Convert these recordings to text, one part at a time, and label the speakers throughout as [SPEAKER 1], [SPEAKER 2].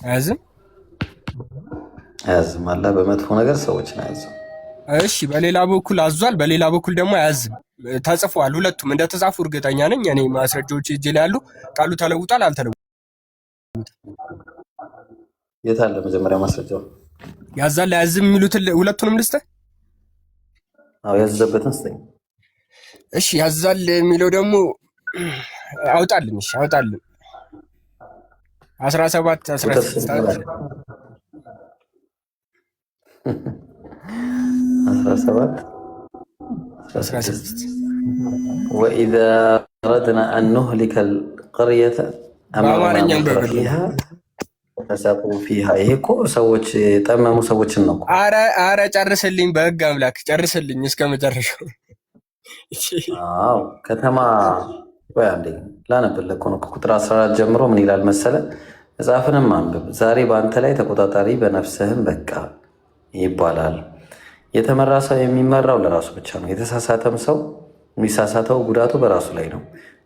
[SPEAKER 1] አያዝም
[SPEAKER 2] አያዝም። አላህ በመጥፎ ነገር ሰዎችን አያዝም።
[SPEAKER 1] እሺ፣ በሌላ በኩል አዟል፣ በሌላ በኩል ደግሞ አያዝም። ተጽፏል። ሁለቱም እንደተጻፉ እርግጠኛ ነኝ። እኔ ማስረጃዎች እጄ ላይ ያሉ ቃሉ ተለውጧል አልተለወጠም?
[SPEAKER 2] የት አለ መጀመሪያ ማስረጃው?
[SPEAKER 1] ያዛል አያዝም የሚሉትን ሁለቱንም ልስጥህ።
[SPEAKER 2] አዎ ያዘበትን ስጠኝ።
[SPEAKER 1] እሺ፣ ያዛል የሚለው ደግሞ አውጣልን። እሺ አውጣልን። 17 16
[SPEAKER 2] ወኢዛ አረድና አን ኑህሊከ አልቀርየተ
[SPEAKER 1] በአማርኛ በብሉሃ
[SPEAKER 2] ተሰቁ ፊሃ። ይሄ እኮ ሰዎች ጠመሙ ሰዎችን ነው።
[SPEAKER 1] አረ ጨርስልኝ፣ በህግ አምላክ ጨርስልኝ እስከ መጨረሻው።
[SPEAKER 2] አዎ ከተማ ወይ አንዴ ላነብልህ እኮ ነው። ከቁጥር 14 ጀምሮ ምን ይላል መሰለ? መጽሐፍንም አንብብ። ዛሬ በአንተ ላይ ተቆጣጣሪ በነፍስህም በቃ ይባላል። የተመራ ሰው የሚመራው ለራሱ ብቻ ነው። የተሳሳተም ሰው የሚሳሳተው ጉዳቱ በራሱ ላይ ነው።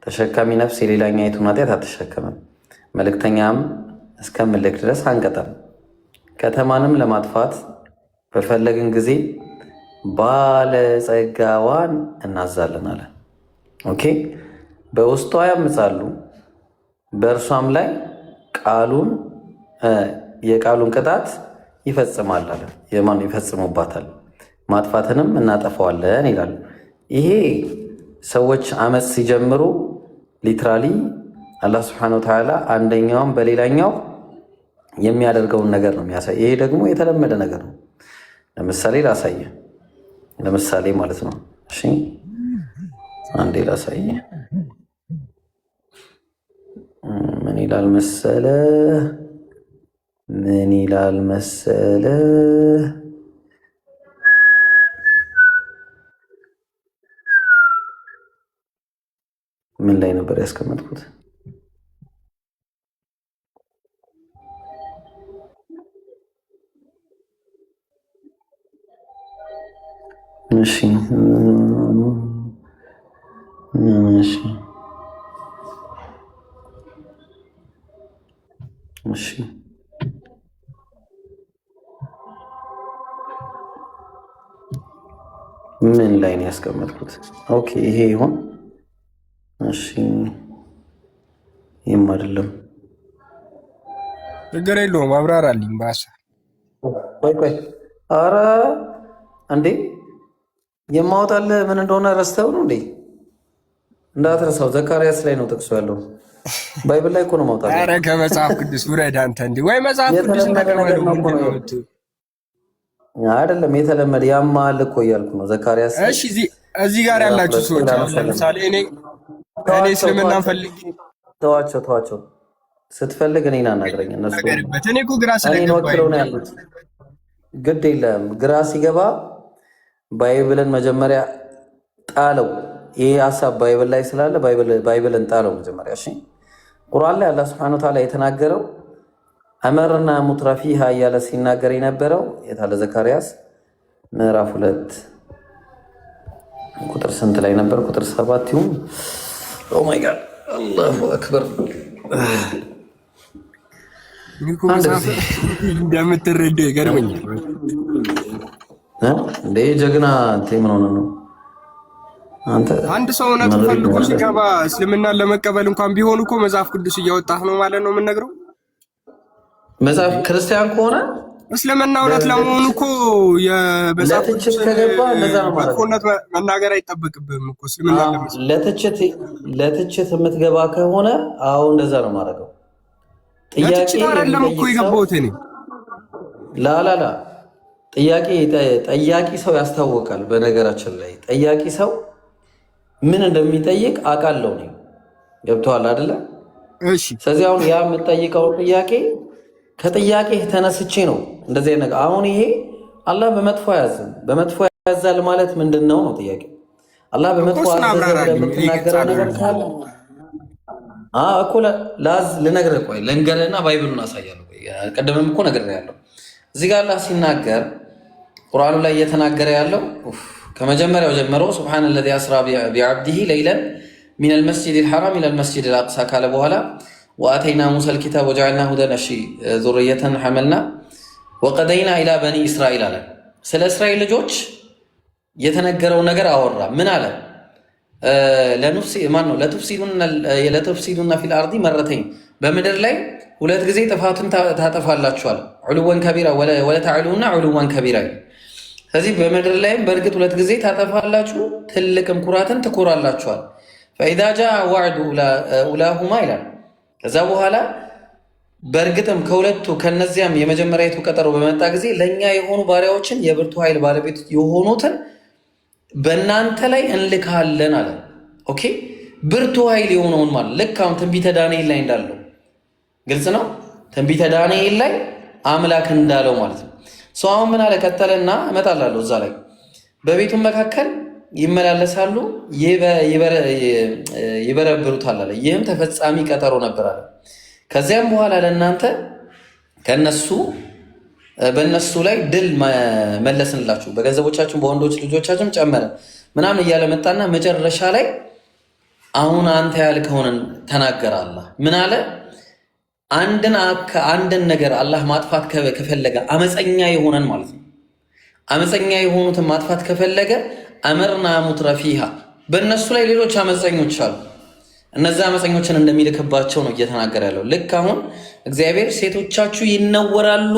[SPEAKER 2] ተሸካሚ ነፍስ የሌላኛይቱን ኃጢአት አትሸከምም። መልእክተኛም እስከምልክ ድረስ አንቀጠም። ከተማንም ለማጥፋት በፈለግን ጊዜ ባለጸጋዋን እናዛለን አለ። ኦኬ፣ በውስጧ ያምጻሉ፣ በእርሷም ላይ የቃሉን ቅጣት ይፈጽማል አለ። የማን ይፈጽሙባታል? ማጥፋትንም እናጠፋዋለን ይላል። ይሄ ሰዎች አመፅ ሲጀምሩ ሊትራሊ አላህ ስብሐነሁ ወተዓላ አንደኛውም በሌላኛው የሚያደርገውን ነገር ነው የሚያሳይ። ይሄ ደግሞ የተለመደ ነገር ነው። ለምሳሌ ላሳየ፣ ለምሳሌ ማለት ነው። እሺ አንዴ ላሳየ። ምን ይላል መሰለ? ምን ይላል መሰለ? ምን ላይ ነበር ያስቀመጥኩት? እሺ እሺ እሺ ምን ላይ ነው ያስቀመጥኩት? ኦኬ ይሄ ይሁን። እሺ ይህም አይደለም።
[SPEAKER 1] ችግር የለውም አብራራልኝ። ባሰ
[SPEAKER 2] ቆይ አረ እንዴ የማወጣልህ ምን እንደሆነ ረስተው ነው እንዴ? እንዳትረሳው። ዘካርያስ ላይ ነው ጥቅሱ ያለው። ባይብል ላይ እኮ ነው ማውጣት።
[SPEAKER 1] አረ ከመጽሐፍ ቅዱስ ውረድ አንተ። እንዴ ወይ መጽሐፍ ቅዱስ
[SPEAKER 2] አይደለም የተለመደ ያማል እኮ እያልኩ ነው። ዘካርያስ
[SPEAKER 1] እሺ፣ እዚህ ጋር ያላችሁ ሰዎች ለምሳሌ እኔ እስልምና ፈልግ
[SPEAKER 2] ተዋቸው። ስትፈልግ እኔን አናግረኝ። እነሱ
[SPEAKER 1] እኔ እኮ ግራ ስለገባኝ
[SPEAKER 2] ነው ያሉት። ግድ የለም ግራ ሲገባ ባይብልን መጀመሪያ ጣለው። ይሄ ሀሳብ ባይብል ላይ ስላለ ባይብልን ጣለው መጀመሪያ። እሺ ቁርአን ላይ አላህ ሱብሓነሁ ወተዓላ የተናገረው አመርና ሙትረፊሃ እያለ ሲናገር የነበረው የታለ? ዘካርያስ ምዕራፍ 2 ቁጥር ስንት ላይ ነበር? ቁጥር 7 ይሁን። ኦ ማይ ጋድ አላሁ አክበር።
[SPEAKER 1] እንደምትረዳው ይገርመኛል።
[SPEAKER 2] እንደ ጀግና ምን ሆነ ነው አንተ?
[SPEAKER 1] አንድ ሰው እውነት ፈልጎ ሲገባ እስልምናን ለመቀበል እንኳን ቢሆን እኮ መጽሐፍ ቅዱስ እያወጣህ ነው ማለት ነው የምንነግረው።
[SPEAKER 2] መጽሐፍ ክርስቲያን ከሆነ
[SPEAKER 1] እስልምና እውነት ለመሆኑ እኮ የመጽሐፍ
[SPEAKER 2] ቅዱስ ከገባ እንደዛ ነው ማለት
[SPEAKER 1] ነው። መናገር አይጠበቅብህም እኮ እስልምና
[SPEAKER 2] ለትችት የምትገባ ከሆነ አዎ እንደዛ ነው ማድረገው።
[SPEAKER 1] ጥያቄ አይደለም እኮ የገባሁት እኔ
[SPEAKER 2] ላላላ ጠያቂ ሰው ያስታውቃል። በነገራችን ላይ ጠያቂ ሰው ምን እንደሚጠይቅ አውቃለሁ ነው። ገብቶሃል አይደለ?
[SPEAKER 1] እሺ።
[SPEAKER 2] ስለዚህ አሁን ያ የምጠይቀው ጥያቄ ከጥያቄ ተነስቼ ነው እንደዚህ ነገር። አሁን ይሄ አላህ በመጥፎ ያዝም በመጥፎ ያዛል ማለት ምንድነው ነው ጥያቄ። አላህ በመጥፎ የምትናገረው ነገር ካለ እኮ ላዝ ልነግርህ። ቆይ ልንገርህና ባይብሉን አሳያለሁ። ቀደምም እኮ ነግሬሃለሁ። እዚህ ጋር አላህ ሲናገር ቁርአኑ ላይ እየተናገረ ያለው ከመጀመሪያው ጀምሮ ሱብሃነ ለዚ አስራ ቢዐብዲሂ ለይለን ሚነል መስጂዲል ሐራም ኢለል መስጂዲል አቅሳ ካለ በኋላ ወአተይና ሙሰል ኪታብ ወጀዐልና ሁደን እሺ ዙርየተን ሐመልና ወቀደይና ኢላ በኒ እስራኤል አለ። ስለ እስራኤል ልጆች የተነገረው ነገር አወራ። ምን አለ? ለቱፍሲዱና ፊል አርዲ መረተይን በምድር ላይ 2 ጊዜ ጥፋትን ታጠፋላችኋል። ዑሉወን ከቢራ ወለተዕሉና ዑሉወን ከቢራ። ስለዚህ በምድር ላይም በእርግጥ 2 ጊዜ ታጠፋላችሁ፣ ትልቅም ኩራትን ትኮራላችኋል። ፈኢዛ ጃአ ዋዕዱ ኡላሁማ ይላል። ከዛ በኋላ በእርግጥም ከሁለቱ ከነዚያም የመጀመሪያዊቱ ቀጠሮ በመጣ ጊዜ ለእኛ የሆኑ ባሪያዎችን የብርቱ ኃይል ባለቤት የሆኑትን በእናንተ ላይ እንልካለን አለ። ኦኬ ብርቱ ኃይል የሆነውን ማለት ልክ አሁን ትንቢተ ዳንኤል ላይ እንዳለው ግልጽ ነው። ትንቢተ ዳንኤል ላይ አምላክ እንዳለው ማለት ነው። ሰው አሁን ምን አለ ቀጠለና እመጣላለሁ እዛ ላይ በቤቱም መካከል ይመላለሳሉ ይበረብሩታል አለ። ይህም ተፈጻሚ ቀጠሮ ነበር አለ። ከዚያም በኋላ ለእናንተ በእነሱ ላይ ድል መለስንላችሁ፣ በገንዘቦቻችሁም በወንዶች ልጆቻችሁም ጨመረ ምናምን እያለ መጣና መጨረሻ ላይ አሁን አንተ ያልከውን ተናገረ አላህ። ምን አለ? አንድን ነገር አላህ ማጥፋት ከፈለገ አመፀኛ የሆነን ማለት ነው። አመፀኛ የሆኑትን ማጥፋት ከፈለገ አመርና ሙትረፊሃ በእነሱ ላይ ሌሎች አመፀኞች አሉ። እነዛ አመፀኞችን እንደሚልክባቸው ነው እየተናገረ ያለው። ልክ አሁን እግዚአብሔር ሴቶቻችሁ ይነወራሉ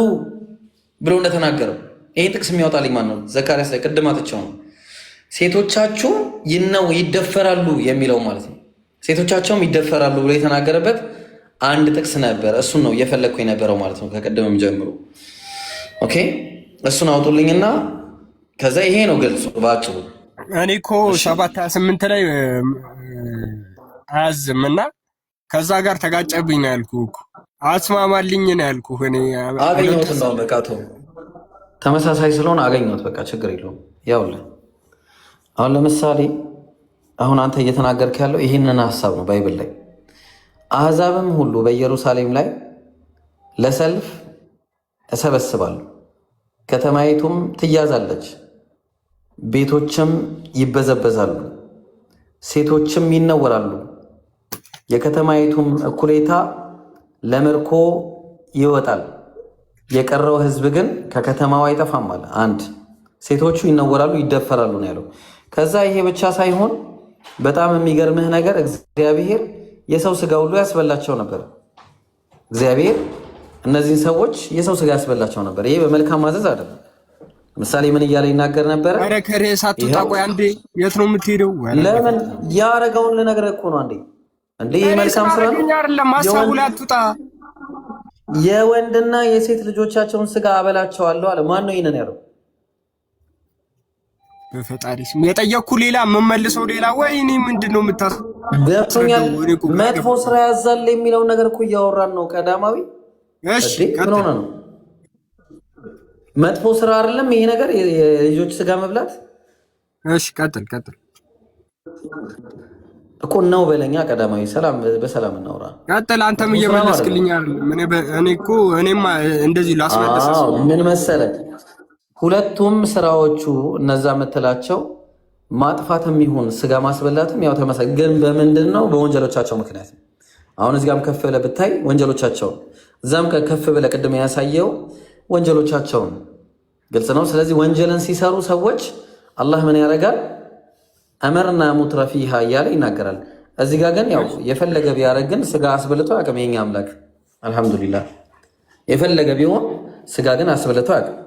[SPEAKER 2] ብሎ እንደተናገረው ይህን ጥቅስ የሚያወጣልኝ ማን ነው? ዘካርያስ ላይ ቅድማትቸው ነው። ሴቶቻችሁ ይደፈራሉ የሚለው ማለት ነው። ሴቶቻቸውም ይደፈራሉ ብሎ የተናገረበት አንድ ጥቅስ ነበረ። እሱን ነው እየፈለግኩ የነበረው ማለት ነው ከቅድምም ጀምሮ። ኦኬ እሱን አውጡልኝና ከዛ ይሄ ነው ገልጹ ባጭሩ።
[SPEAKER 1] እኔ እኮ 7:28 ላይ አያዝም እና ከዛ ጋር ተጋጨብኝ ነው ያልኩህ እኮ አስማማልኝ ነው ያልኩህ። እኔ
[SPEAKER 2] አገኘሁት ነው በቃ ተመሳሳይ ስለሆነ አገኘሁት በቃ ችግር የለውም። ያውልህ አሁን ለምሳሌ አሁን አንተ እየተናገርክ ያለው ይህንን ሀሳብ ነው ባይብል ላይ አሕዛብም ሁሉ በኢየሩሳሌም ላይ ለሰልፍ እሰበስባሉ፣ ከተማይቱም ትያዛለች፣ ቤቶችም ይበዘበዛሉ፣ ሴቶችም ይነወራሉ፣ የከተማይቱም እኩሌታ ለምርኮ ይወጣል፣ የቀረው ሕዝብ ግን ከከተማው አይጠፋም አለ። አንድ ሴቶቹ ይነወራሉ ይደፈራሉ ነው ያለው። ከዛ ይሄ ብቻ ሳይሆን በጣም የሚገርምህ ነገር እግዚአብሔር የሰው ስጋ ሁሉ ያስበላቸው ነበር። እግዚአብሔር እነዚህን ሰዎች የሰው ስጋ ያስበላቸው ነበር። ይሄ በመልካም ማዘዝ አይደለም። ምሳሌ ምን እያለ ይናገር ነበር?
[SPEAKER 1] አረ ከሬሳ አትውጣ። ቆይ አንዴ የት ነው የምትሄደው?
[SPEAKER 2] ለምን ያረጋውን ልነግርህ እኮ ነው። አንዴ ይሄ መልካም ስራ ነው
[SPEAKER 1] አይደለም? ማሳቡ ላይ አትውጣ።
[SPEAKER 2] የወንድና የሴት ልጆቻቸውን ስጋ አበላቸዋለሁ አለ። ማን ነው ይሄንን ያለው?
[SPEAKER 1] በፈጣሪ ስም የጠየቅኩ ሌላ የምመልሰው ሌላ። ወይኔ ምንድነው
[SPEAKER 2] ገብቶኛል። መጥፎ ስራ ያዛል የሚለውን ነገር እኮ እያወራን ነው ቀዳማዊ።
[SPEAKER 1] እሺ
[SPEAKER 2] ምን ሆነ ነው? መጥፎ ስራ አይደለም ይሄ ነገር የልጆች ስጋ መብላት።
[SPEAKER 1] እሺ ቀጥል
[SPEAKER 2] እኮ ነው በለኛ ቀዳማዊ። ሰላም በሰላም እናውራ።
[SPEAKER 1] ቀጥል። አንተም እየመለስክልኝ አይደል? እኔም እንደዚህ ላስመለስ።
[SPEAKER 2] ምን መሰለህ ሁለቱም ስራዎቹ እነዛ የምትላቸው ማጥፋትም ይሁን ስጋ ማስበላትም ያው ተመሳሳይ፣ ግን በምንድን ነው? በወንጀሎቻቸው ምክንያት ነው። አሁን እዚህ ጋርም ከፍ ብለህ ብታይ ወንጀሎቻቸው፣ እዛም ከፍ ብለህ ቅድም ያሳየው ወንጀሎቻቸውን ግልጽ ነው። ስለዚህ ወንጀልን ሲሰሩ ሰዎች አላህ ምን ያደርጋል? አመርና ሙትረፊሃ እያለ ይናገራል። እዚህ ጋር ግን ያው የፈለገ ቢያደርግ ግን ስጋ አስበልቶ አያውቅም የኛ አምላክ አልሐምዱሊላህ። የፈለገ ቢሆን ስጋ ግን አስበልቶ አያውቅም።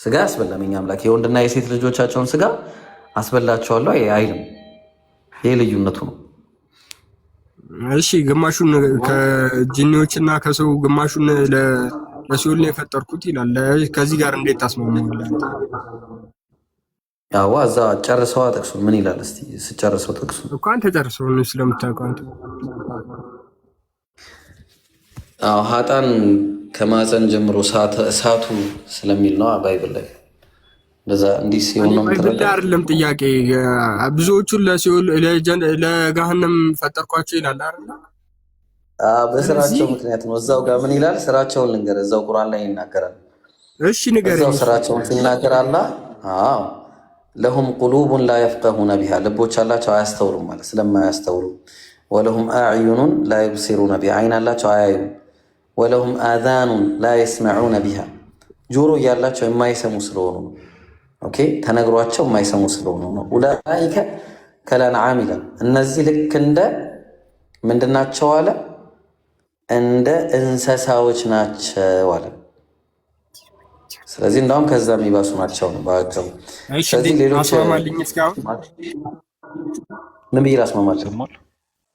[SPEAKER 2] ስጋ አስበላም የኛ አምላክ። የወንድና የሴት ልጆቻቸውን ስጋ አስበላቸዋለሁ አይልም። ይሄ ልዩነቱ ነው።
[SPEAKER 1] እሺ ግማሹን ከጂኒዎችና ከሰው ግማሹን ለሲኦል ነው የፈጠርኩት ይላል። ከዚህ ጋር እንዴት ታስማማዋለህ?
[SPEAKER 2] ያው እዛ ጨርሰዋ ጥቅሱ ምን ይላል? እስቲ ስጨርሰው ጥቅሱ
[SPEAKER 1] እኮ አንተ ጨርሰው ነው ስለምታውቀው አንተ።
[SPEAKER 2] ሀጣን ከማፀን ጀምሮ እሳቱ ስለሚል ነው ባይብል ላይ እንደዛ እንዲህ ሲሆን ነው
[SPEAKER 1] ማለት አይደለም። ጥያቄ ብዙዎቹን ለሲኦል ለገሃነም ፈጠርኳቸው ይላል አይደል?
[SPEAKER 2] በስራቸው ምክንያት ነው። እዛው ጋር ምን ይላል? ስራቸውን ልንገር፣ እዛው ቁርአን ላይ ይናገራል።
[SPEAKER 1] እሺ ንገረኝ።
[SPEAKER 2] እዛው ስራቸውን ሲናገራል። ለሁም ቁሉቡን ላ የፍቀሁነ ቢሃ ልቦች አላቸው አያስተውሉም ማለት ስለማያስተውሉ ወለሁም አዕዩኑን ላ ዩብሲሩነ ቢሃ አይን አላቸው አያዩም። ወለሁም አዛኑን ላ የስመዑነ ቢሃ ጆሮ እያላቸው የማይሰሙ ስለሆኑ ነው። ኦኬ ተነግሯቸው የማይሰሙ ስለሆኑ ነው። ኡላኢከ ከለንዓም ይላል። እነዚህ ልክ እንደ ምንድናቸው አለ? እንደ እንስሳዎች ናቸው አለ። ስለዚህ እንዳውም ከዛ የሚባሱ ናቸው ነው ባጭሩ። ስለዚህ ሌሎች ምን ብዬ ላስማማለሁ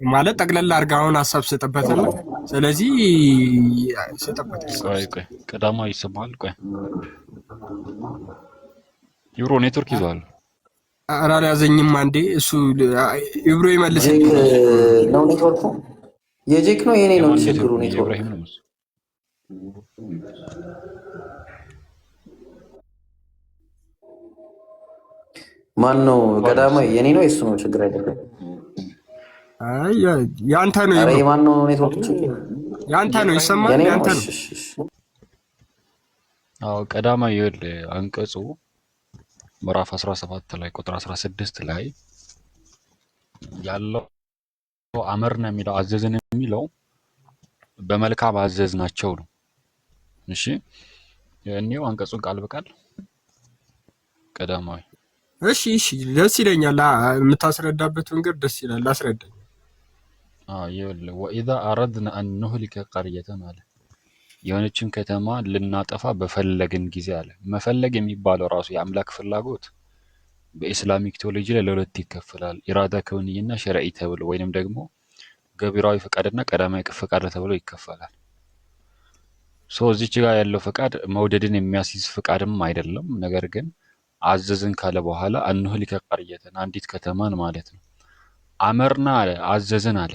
[SPEAKER 1] ማለት ጠቅለላ አድርጋ አሁን ሀሳብ ስጥበትና ስለዚህ ስጥበት
[SPEAKER 3] ቀዳማ ይሰማል። ቆይ ዩሮ ኔትወርክ ይዟል።
[SPEAKER 1] ኧረ አልያዘኝም። አንዴ እሱ ኢብሮ ይመልስ
[SPEAKER 2] ነው። ኔትወርኩ የጄክ ነው የኔ ነው ችግሩ። ኔትወርክ ማን ነው ቀዳማዊ? የኔ ነው የሱ ነው ችግር አይደለም።
[SPEAKER 1] አይ ያንተ ነው።
[SPEAKER 2] አረ የማን ነው ኔትወርክ ችግር?
[SPEAKER 1] ያንተ ነው ይሰማል። ያንተ ነው።
[SPEAKER 3] አዎ ቀዳማዊ ይኸውልህ አንቀጹ ምዕራፍ 17 ላይ ቁጥር 16 ላይ ያለው አመርና የሚለው አዘዝን የሚለው በመልካም አዘዝናቸው ነው። እሺ የኔው አንቀጹን ቃል በቃል ቀዳማዊ
[SPEAKER 1] እሺ ደስ ይለኛል። የምታስረዳበት መንገድ ደስ ይላል። አስረዳኝ።
[SPEAKER 3] ይኸውልህ ወኢዛ አረድና አን ኑህሊከ ቀርየተን አለ የሆነችን ከተማ ልናጠፋ በፈለግን ጊዜ አለ። መፈለግ የሚባለው ራሱ የአምላክ ፍላጎት በኢስላሚክ ቴዎሎጂ ላይ ለሁለት ይከፈላል። ኢራዳ ከውንይና ሸርዒ ተብሎ ወይንም ደግሞ ገቢራዊ ፈቃድና ቀዳማዊ ፈቃድ ተብሎ ይከፈላል። እዚች ጋር ያለው ፈቃድ መውደድን የሚያስይዝ ፈቃድም አይደለም። ነገር ግን አዘዝን ካለ በኋላ አንሁሊከ ቀርየተን አንዲት ከተማን ማለት ነው። አመርና አለ አዘዝን አለ።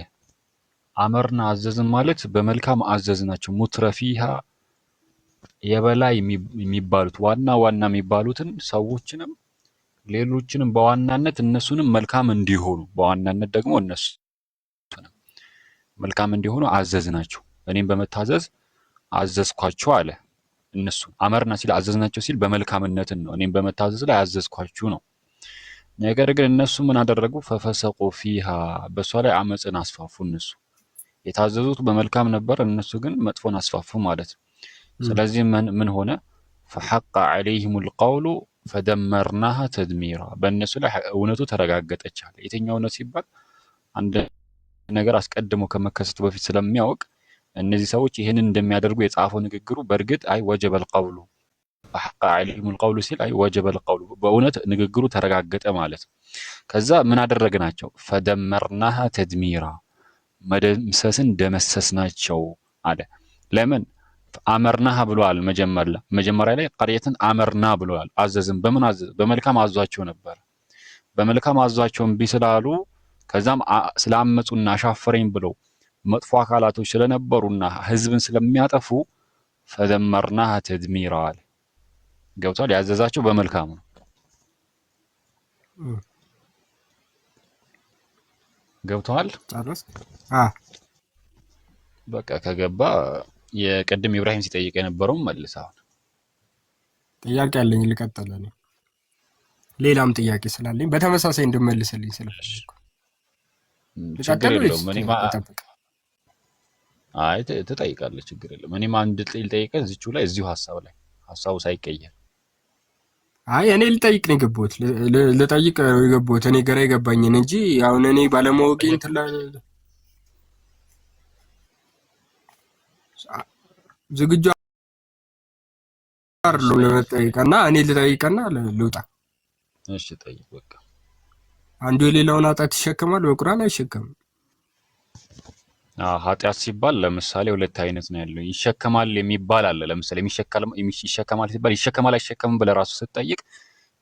[SPEAKER 3] አመርና አዘዝን ማለት በመልካም አዘዝናቸው። ሙትረፊሃ የበላይ የሚባሉት ዋና የሚባሉትን ሰዎችንም ሌሎችንም በዋናነት እነሱንም መልካም እንዲሆኑ በዋናነት ደግሞ እነሱንም መልካም እንዲሆኑ አዘዝናቸው። እኔም በመታዘዝ አዘዝኳቸው አለ። እነሱ አመርና ሲል አዘዝናቸው ሲል በመልካምነትን ነው። እኔም በመታዘዝ ላይ አዘዝኳችሁ ነው። ነገር ግን እነሱ ምን አደረጉ? ፈፈሰቁ ፊሃ በሷ ላይ አመፅን አስፋፉ። እነሱ የታዘዙት በመልካም ነበር፣ እነሱ ግን መጥፎን አስፋፉ ማለት ነው። ስለዚህ ምን ሆነ? ፈሐቀ ዐለይሂሙል ቀውሉ ፈደመርናሃ ተድሚራ በእነሱ ላይ እውነቱ ተረጋገጠች አለ። የትኛው እውነት ሲባል አንድ ነገር አስቀድሞ ከመከሰቱ በፊት ስለሚያውቅ እነዚህ ሰዎች ይህንን እንደሚያደርጉ የጻፈው ንግግሩ በእርግጥ አይ ወጀበል ቀውሉ ፈሐቀ ዐለይሂሙል ቀውሉ ሲል አይ ወጀበል ቀውሉ በእውነት ንግግሩ ተረጋገጠ ማለት ነው። ከዛ ምን አደረግናቸው? ፈደመርናሃ ተድሚራ መደምሰስን ደመሰስናቸው አለ። ለምን አመርናሃ ብሏል? መጀመሪያ ላይ ቀርየትን አመርና ብሏል። አዘዝን። በምን አዘዝ? በመልካም አዟቸው ነበር። በመልካም አዟቸው እምቢ ስላሉ ከዛም ስላመፁና አሻፈረኝ ብለው መጥፎ አካላቶች ስለነበሩና ህዝብን ስለሚያጠፉ ፈደመርናሃ ተድሚራ አለ። ገብቷል? ያዘዛቸው በመልካም ነው። ገብቷል? በቃ ከገባ የቀድም ኢብራሂም ሲጠይቅ የነበረውን መልስ። አሁን
[SPEAKER 1] ጥያቄ አለኝ ልቀጥል። እኔ ሌላም ጥያቄ ስላለኝ በተመሳሳይ እንድመልስልኝ ስለፈለኩ
[SPEAKER 3] ችግር የለውም። አይ ትጠይቃለህ፣ ችግር የለውም። እኔም አንድ ልጠይቅህ እዚሁ ሀሳቡ ሳይቀየር።
[SPEAKER 1] አይ እኔ ልጠይቅ ነው የገባሁት፣ ልጠይቅ ነው የገባሁት እኔ ግራ የገባኝን እንጂ አሁን እኔ ባለማወቄ እንትን ዝግጁ አይደለሁም ለመጠየቅና እኔ ልጠይቅና ልውጣ።
[SPEAKER 3] እሺ ጠይቅ። በቃ
[SPEAKER 1] አንዱ የሌላውን ኃጢአት ይሸከማል፣ በቁርአን አይሸከምም።
[SPEAKER 3] ኃጢአት ሲባል ለምሳሌ ሁለት አይነት ነው ያለው። ይሸከማል የሚባል አለ። ለምሳሌ ይሸከማል ሲባል ይሸከማል አይሸከምም ብለህ ራሱ ስትጠይቅ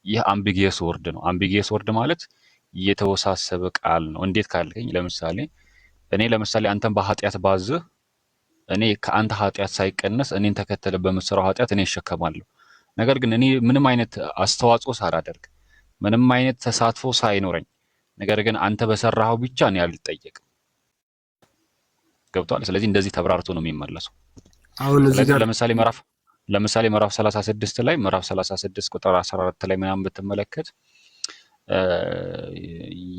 [SPEAKER 3] ይህ አምቢጊየስ ወርድ ነው። አምቢጊየስ ወርድ ማለት የተወሳሰበ ቃል ነው። እንዴት ካልከኝ ለምሳሌ አንተን በኃጢአት ባዝህ እኔ ከአንተ ኃጢአት ሳይቀነስ እኔን ተከተለ በምሰራው ኃጢአት እኔ እሸከማለሁ። ነገር ግን እኔ ምንም አይነት አስተዋጽኦ ሳላደርግ ምንም አይነት ተሳትፎ ሳይኖረኝ ነገር ግን አንተ በሰራኸው ብቻ እኔ አልጠየቅም። ገብቷል? ስለዚህ እንደዚህ ተብራርቶ ነው የሚመለሰው።
[SPEAKER 1] አሁን እዚህ ጋር
[SPEAKER 3] ለምሳሌ ምዕራፍ 36 ላይ ምዕራፍ 36 ቁጥር 14 ላይ ምናምን ብትመለከት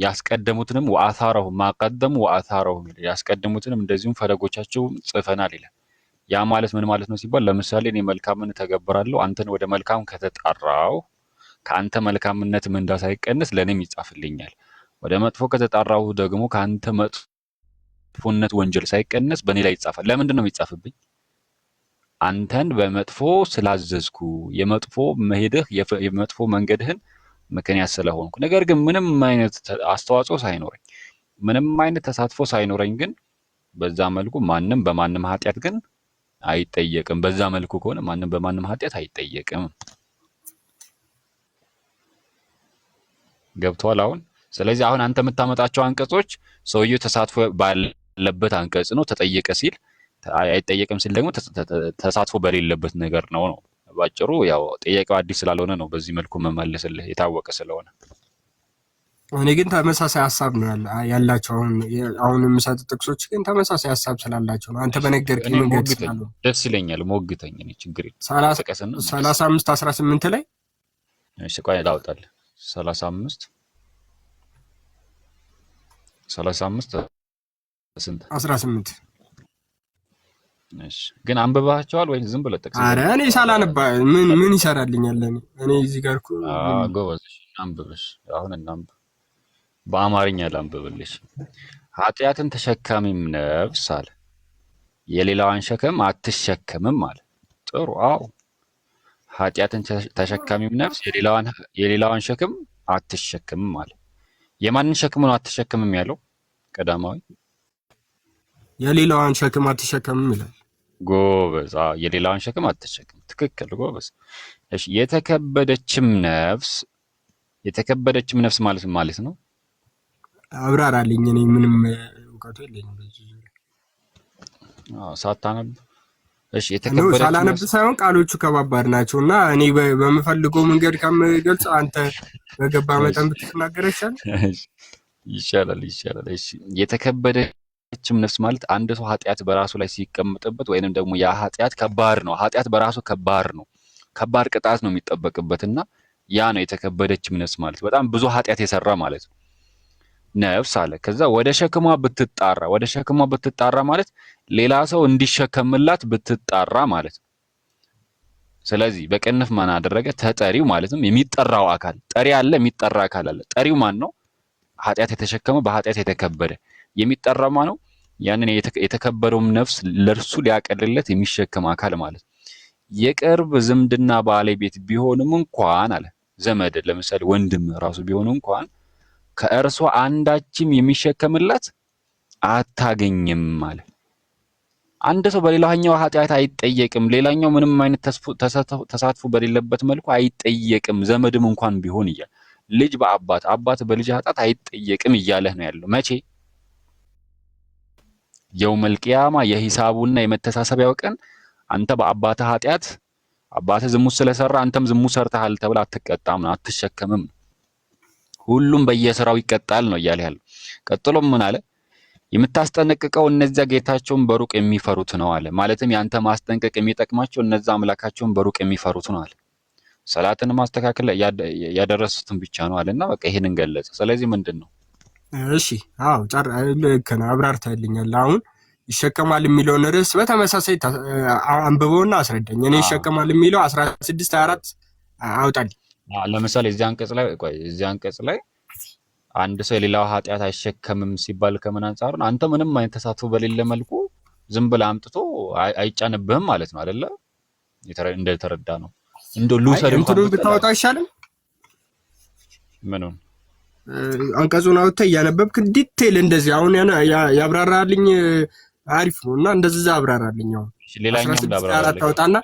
[SPEAKER 3] ያስቀደሙትንም ወአታረሁ ማቀደሙ ወአታረሁ ያስቀደሙትንም እንደዚሁም ፈለጎቻቸው ጽፈናል ይላል። ያ ማለት ምን ማለት ነው ሲባል ለምሳሌ እኔ መልካምን ተገብራለሁ አንተን ወደ መልካም ከተጣራው ከአንተ መልካምነት ምንዳ ሳይቀንስ ለኔም ይጻፍልኛል። ወደ መጥፎ ከተጣራው ደግሞ ከአንተ መጥፎነት ወንጀል ሳይቀንስ በኔ ላይ ይጻፋል። ለምንድን ነው የሚጻፍብኝ? አንተን በመጥፎ ስላዘዝኩ የመጥፎ መሄድህ የመጥፎ መንገድህን ምክንያት ስለሆንኩ። ነገር ግን ምንም አይነት አስተዋጽኦ ሳይኖረኝ ምንም አይነት ተሳትፎ ሳይኖረኝ ግን በዛ መልኩ ማንም በማንም ኃጢአት ግን አይጠየቅም። በዛ መልኩ ከሆነ ማንም በማንም ኃጢአት አይጠየቅም። ገብቷል አሁን? ስለዚህ አሁን አንተ የምታመጣቸው አንቀጾች ሰውየው ተሳትፎ ባለበት አንቀጽ ነው። ተጠየቀ ሲል አይጠየቅም ሲል ደግሞ ተሳትፎ በሌለበት ነገር ነው። ባጭሩ ያው ጥያቄው አዲስ ስላልሆነ ነው በዚህ መልኩ መመለስልህ የታወቀ ስለሆነ።
[SPEAKER 1] እኔ ግን ተመሳሳይ ሀሳብ ነው ያላቸው። አሁን የምሰጥ ጥቅሶች ግን ተመሳሳይ ሀሳብ ስላላቸው ነው። አንተ በነገርከኝ መንገድ ስላሉ
[SPEAKER 3] ደስ ይለኛል። ሞግተኝ እኔ ችግር የለም።
[SPEAKER 1] 35 18 ላይ
[SPEAKER 3] እሺ ቆይ ላውጣልህ። 35 ስንት
[SPEAKER 1] 18
[SPEAKER 3] እሺ ግን አንብባቸዋል ወይ ዝም ብለህ ጥቅስ?
[SPEAKER 1] አረ እኔ ሳላነባ ምን ይሰራልኛል? እኔ እዚህ ጋር እኮ
[SPEAKER 3] ጎበዝ አንብብሽ። አሁን እናንብ። በአማርኛ ላንብብልሽ። ኃጢአትን ተሸካሚም ነፍስ አለ የሌላዋን ሸክም አትሸከምም አለ። ጥሩ አዎ፣ ኃጢአትን ተሸካሚም ነፍስ የሌላዋን ሸክም አትሸከምም አለ። የማንን ሸክም ነው አትሸከምም ያለው? ቀዳማዊ
[SPEAKER 1] የሌላዋን ሸክም አትሸከምም ይላል።
[SPEAKER 3] ጎበዝ። የሌላዋን ሸክም አትሸከም። ትክክል ጎበዝ። እሺ የተከበደችም ነፍስ ማለት ነው።
[SPEAKER 1] አብራራልኝ። እኔ ምንም እውቀቱ የለኝም በዚህ ዙሪያ።
[SPEAKER 3] ሳታነብ እሺ
[SPEAKER 1] ሳላነብ ሳይሆን ቃሎቹ ከባባድ ናቸውና እኔ በምፈልገው መንገድ ከምገልጽ አንተ በገባ መጠን ብትናገር
[SPEAKER 3] ይሻላል። እሺ የተከበደችም ነፍስ ማለት አንድ ሰው ኃጢአት በራሱ ላይ ሲቀመጥበት ወይንም ደግሞ ያ ኃጢአት ከባድ ነው። ኃጢአት በራሱ ከባድ ነው። ከባድ ቅጣት ነው የሚጠበቅበትና ያ ነው የተከበደችም ነፍስ ማለት። በጣም ብዙ ኃጢአት የሰራ ማለት ነው ነፍስ አለ። ከዛ ወደ ሸክሟ ብትጣራ ማለት ሌላ ሰው እንዲሸከምላት ብትጣራ ማለት ነው። ስለዚህ በቅንፍ ማን አደረገ? ተጠሪው ማለትም የሚጠራው አካል ጠሪ አለ፣ የሚጠራ አካል አለ። ጠሪው ማን ነው? ኃጢአት የተሸከመ በኃጢአት የተከበደ። የሚጠራው ማን ነው? ያንን የተከበረውም ነፍስ ለርሱ ሊያቀልለት የሚሸከም አካል ማለት ነው። የቅርብ ዝምድና ባለቤት ቢሆንም እንኳን አለ ዘመድ፣ ለምሳሌ ወንድም ራሱ ቢሆን እንኳን ከእርሷ አንዳችም የሚሸከምላት አታገኝም ማለት። አንድ ሰው በሌላኛው ኃጢአት አይጠየቅም። ሌላኛው ምንም አይነት ተሳትፎ በሌለበት መልኩ አይጠየቅም። ዘመድም እንኳን ቢሆን እያለ ልጅ አባት በልጅ ኃጢአት አይጠየቅም እያለህ ነው ያለው። መቼ? የውመል ቂያማ የሂሳቡና የመተሳሰቢያው ቀን አንተ በአባትህ ኃጢአት አባትህ ዝሙት ስለሰራ አንተም ዝሙት ሰርተሃል ተብለህ አትቀጣም ነው፣ አትሸከምም ነው። ሁሉም በየስራው ይቀጣል ነው እያለ ያለው። ቀጥሎም ምን አለ? የምታስጠነቅቀው እነዚያ ጌታቸውን በሩቅ የሚፈሩት ነው አለ። ማለትም ያንተ ማስጠንቀቅ የሚጠቅማቸው እነዛ አምላካቸውን በሩቅ የሚፈሩት ነው አለ። ሰላትን ማስተካከል ያደረሱትን ብቻ ነው አለና በቃ ይሄንን ገለጸ። ስለዚህ ምንድነው?
[SPEAKER 1] እሺ አዎ ልክ ነው፣ አብራርተህልኛል። አሁን ይሸከማል የሚለውን ርዕስ በተመሳሳይ አንብበውና አስረዳኝ። እኔ ይሸከማል የሚለው 16 24 አውጣልኝ።
[SPEAKER 3] ለምሳሌ እዚህ አንቀጽ ላይ አንድ ሰው የሌላው ኃጢአት አይሸከምም ሲባል ከምን አንጻር ነው? አንተ ምንም አይነት ተሳትፎ በሌለ መልኩ ዝም ብለህ አምጥቶ አይጫንብህም ማለት ነው አይደለ? እንደተረዳ ነው። ሉሰር
[SPEAKER 1] እንትኑን ብታወጣ አይሻልም?
[SPEAKER 3] ምኑን?
[SPEAKER 1] አንቀጹን አውጥተህ እያነበብክ ዲቴል እንደዚህ አሁን ያብራራልኝ አሪፍ ነው። እና እንደዛ አብራራልኝ። አሁን
[SPEAKER 3] ሌላኛው እንዳብራራልኝ
[SPEAKER 1] ታውጣና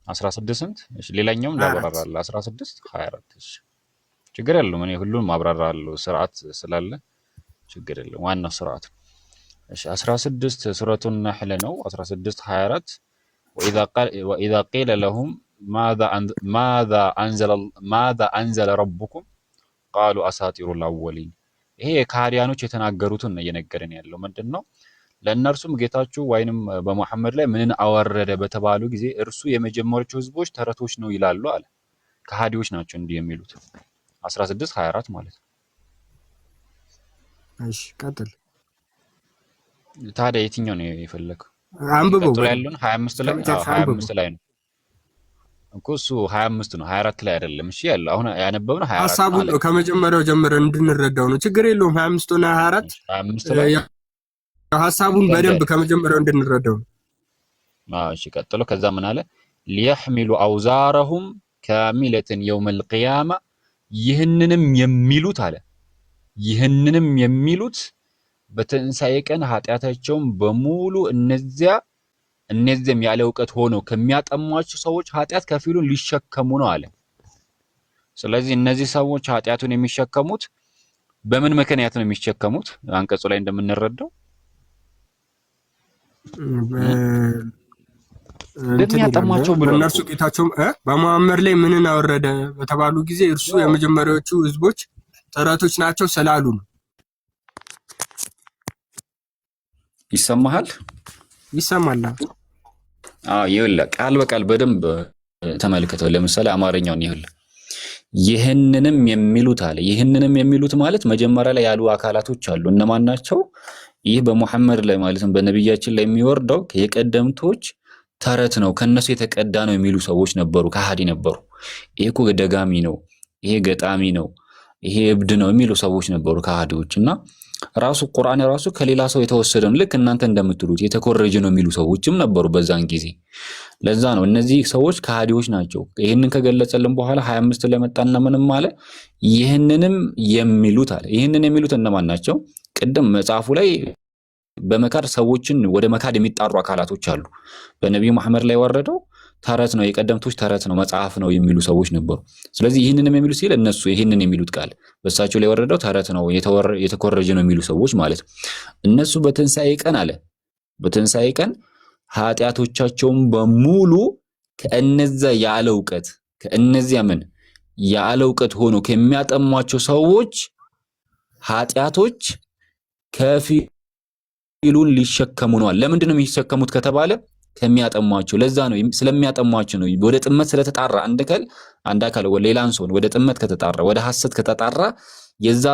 [SPEAKER 3] 16 ስንት? እሺ ሌላኛውም እንዳብራራልህ 16 24 እሺ ችግር የለውም። እኔ ሁሉንም አብራራለሁ ስርዓት ስላለ ችግር የለውም። ዋናው ስርዓት። እሺ 16 ሱረቱን ነህል ነው 16 24 وإذا قيل لهم ماذا أنزل ربكم قالوا أساطير الأولين። ይሄ የካህዲያኖች የተናገሩትን ነው እየነገረን ያለው። ምንድነው? ለእነርሱም ጌታችሁ ወይንም በመሐመድ ላይ ምንን አወረደ በተባሉ ጊዜ እርሱ የመጀመሪያዎቹ ህዝቦች ተረቶች ነው ይላሉ አለ። ከሃዲዎች ናቸው እንዲህ የሚሉት። 16 24 ማለት ነው።
[SPEAKER 1] እሺ ቀጥል።
[SPEAKER 3] ታዲያ የትኛው ነው የፈለከው?
[SPEAKER 1] አንብበው
[SPEAKER 3] ቀጥሎ ያለውን 25 ላይ 25 ላይ ነው እኮ እሱ 25 ነው 24 ላይ አይደለም። እሺ ያለው አሁን ያነበብነው 24
[SPEAKER 1] ሐሳቡን ነው ከመጀመሪያው ጀምረን እንድንረዳው ነው። ችግር የለውም 25 እና 24
[SPEAKER 3] 25 ላይ
[SPEAKER 1] ሐሳቡን በደንብ ከመጀመሪያው እንድንረዳው ነው።
[SPEAKER 3] እሺ ቀጥሎ ከዛ ምን አለ? ሊያህሚሉ አውዛረሁም ካሚለተን የውመል ቂያማ ይህንንም የሚሉት አለ ይህንንም የሚሉት በትንሣኤ ቀን ኃጢአታቸውን በሙሉ እነዚያም ያለ እውቀት ሆነው ከሚያጠሟቸው ሰዎች ኃጢአት ከፊሉን ሊሸከሙ ነው አለ። ስለዚህ እነዚህ ሰዎች ኃጢአቱን የሚሸከሙት በምን ምክንያት ነው የሚሸከሙት? አንቀጹ ላይ እንደምንረዳው በሚያጠሟቸው ብሎ
[SPEAKER 1] እነርሱ ጌታቸው በመሐመድ ላይ ምንን አወረደ በተባሉ ጊዜ እርሱ የመጀመሪያዎቹ ህዝቦች ተረቶች ናቸው ስላሉ ነው።
[SPEAKER 3] ይሰማሃል?
[SPEAKER 1] ይሰማል።
[SPEAKER 3] ይኸውልህ ቃል በቃል በደንብ ተመልከተው። ለምሳሌ አማርኛውን ይኸውልህ ይህንንም የሚሉት አለ። ይህንንም የሚሉት ማለት መጀመሪያ ላይ ያሉ አካላቶች አሉ። እነማን ናቸው? ይህ በመሐመድ ላይ ማለትም በነብያችን ላይ የሚወርደው የቀደምቶች ተረት ነው፣ ከነሱ የተቀዳ ነው የሚሉ ሰዎች ነበሩ፣ ከሃዲ ነበሩ። ይሄ እኮ ደጋሚ ነው፣ ይሄ ገጣሚ ነው፣ ይሄ እብድ ነው የሚሉ ሰዎች ነበሩ፣ ከሃዲዎች። እና ራሱ ቁርአን ራሱ ከሌላ ሰው የተወሰደ ነው፣ ልክ እናንተ እንደምትሉት የተኮረጀ ነው የሚሉ ሰዎችም ነበሩ በዛን ጊዜ። ለዛ ነው እነዚህ ሰዎች ከሃዲዎች ናቸው። ይህንን ከገለጸልን በኋላ 25 ለመጣና ምንም አለ ይህንንም የሚሉት አለ። ይህንን የሚሉት እነማን ናቸው? ቅድም መጽሐፉ ላይ በመካድ ሰዎችን ወደ መካድ የሚጣሩ አካላቶች አሉ። በነብዩ መሐመድ ላይ ወረደው ተረት ነው፣ የቀደምቶች ተረት ነው፣ መጽሐፍ ነው የሚሉ ሰዎች ነበሩ። ስለዚህ ይህንንም የሚሉት ሲል እነሱ ይህንን የሚሉት ቃል በእሳቸው ላይ ወረደው ተረት ነው፣ የተኮረጀ ነው የሚሉ ሰዎች ማለት ነው። እነሱ በትንሣኤ ቀን አለ በትንሣኤ ቀን ኃጢአቶቻቸውን በሙሉ ከእነዚያ ያለ እውቀት ከእነዚያ ምን ያለ እውቀት ሆኖ ከሚያጠሟቸው ሰዎች ኃጢአቶች ከፊሉን ሊሸከሙ ነዋል። ለምንድን ነው የሚሸከሙት ከተባለ ከሚያጠሟቸው፣ ለዛ ነው ስለሚያጠሟቸው ነው። ወደ ጥመት ስለተጣራ አንድ አካል ሌላን ሰው ወደ ጥመት ከተጣራ ወደ ሐሰት ከተጣራ የዛ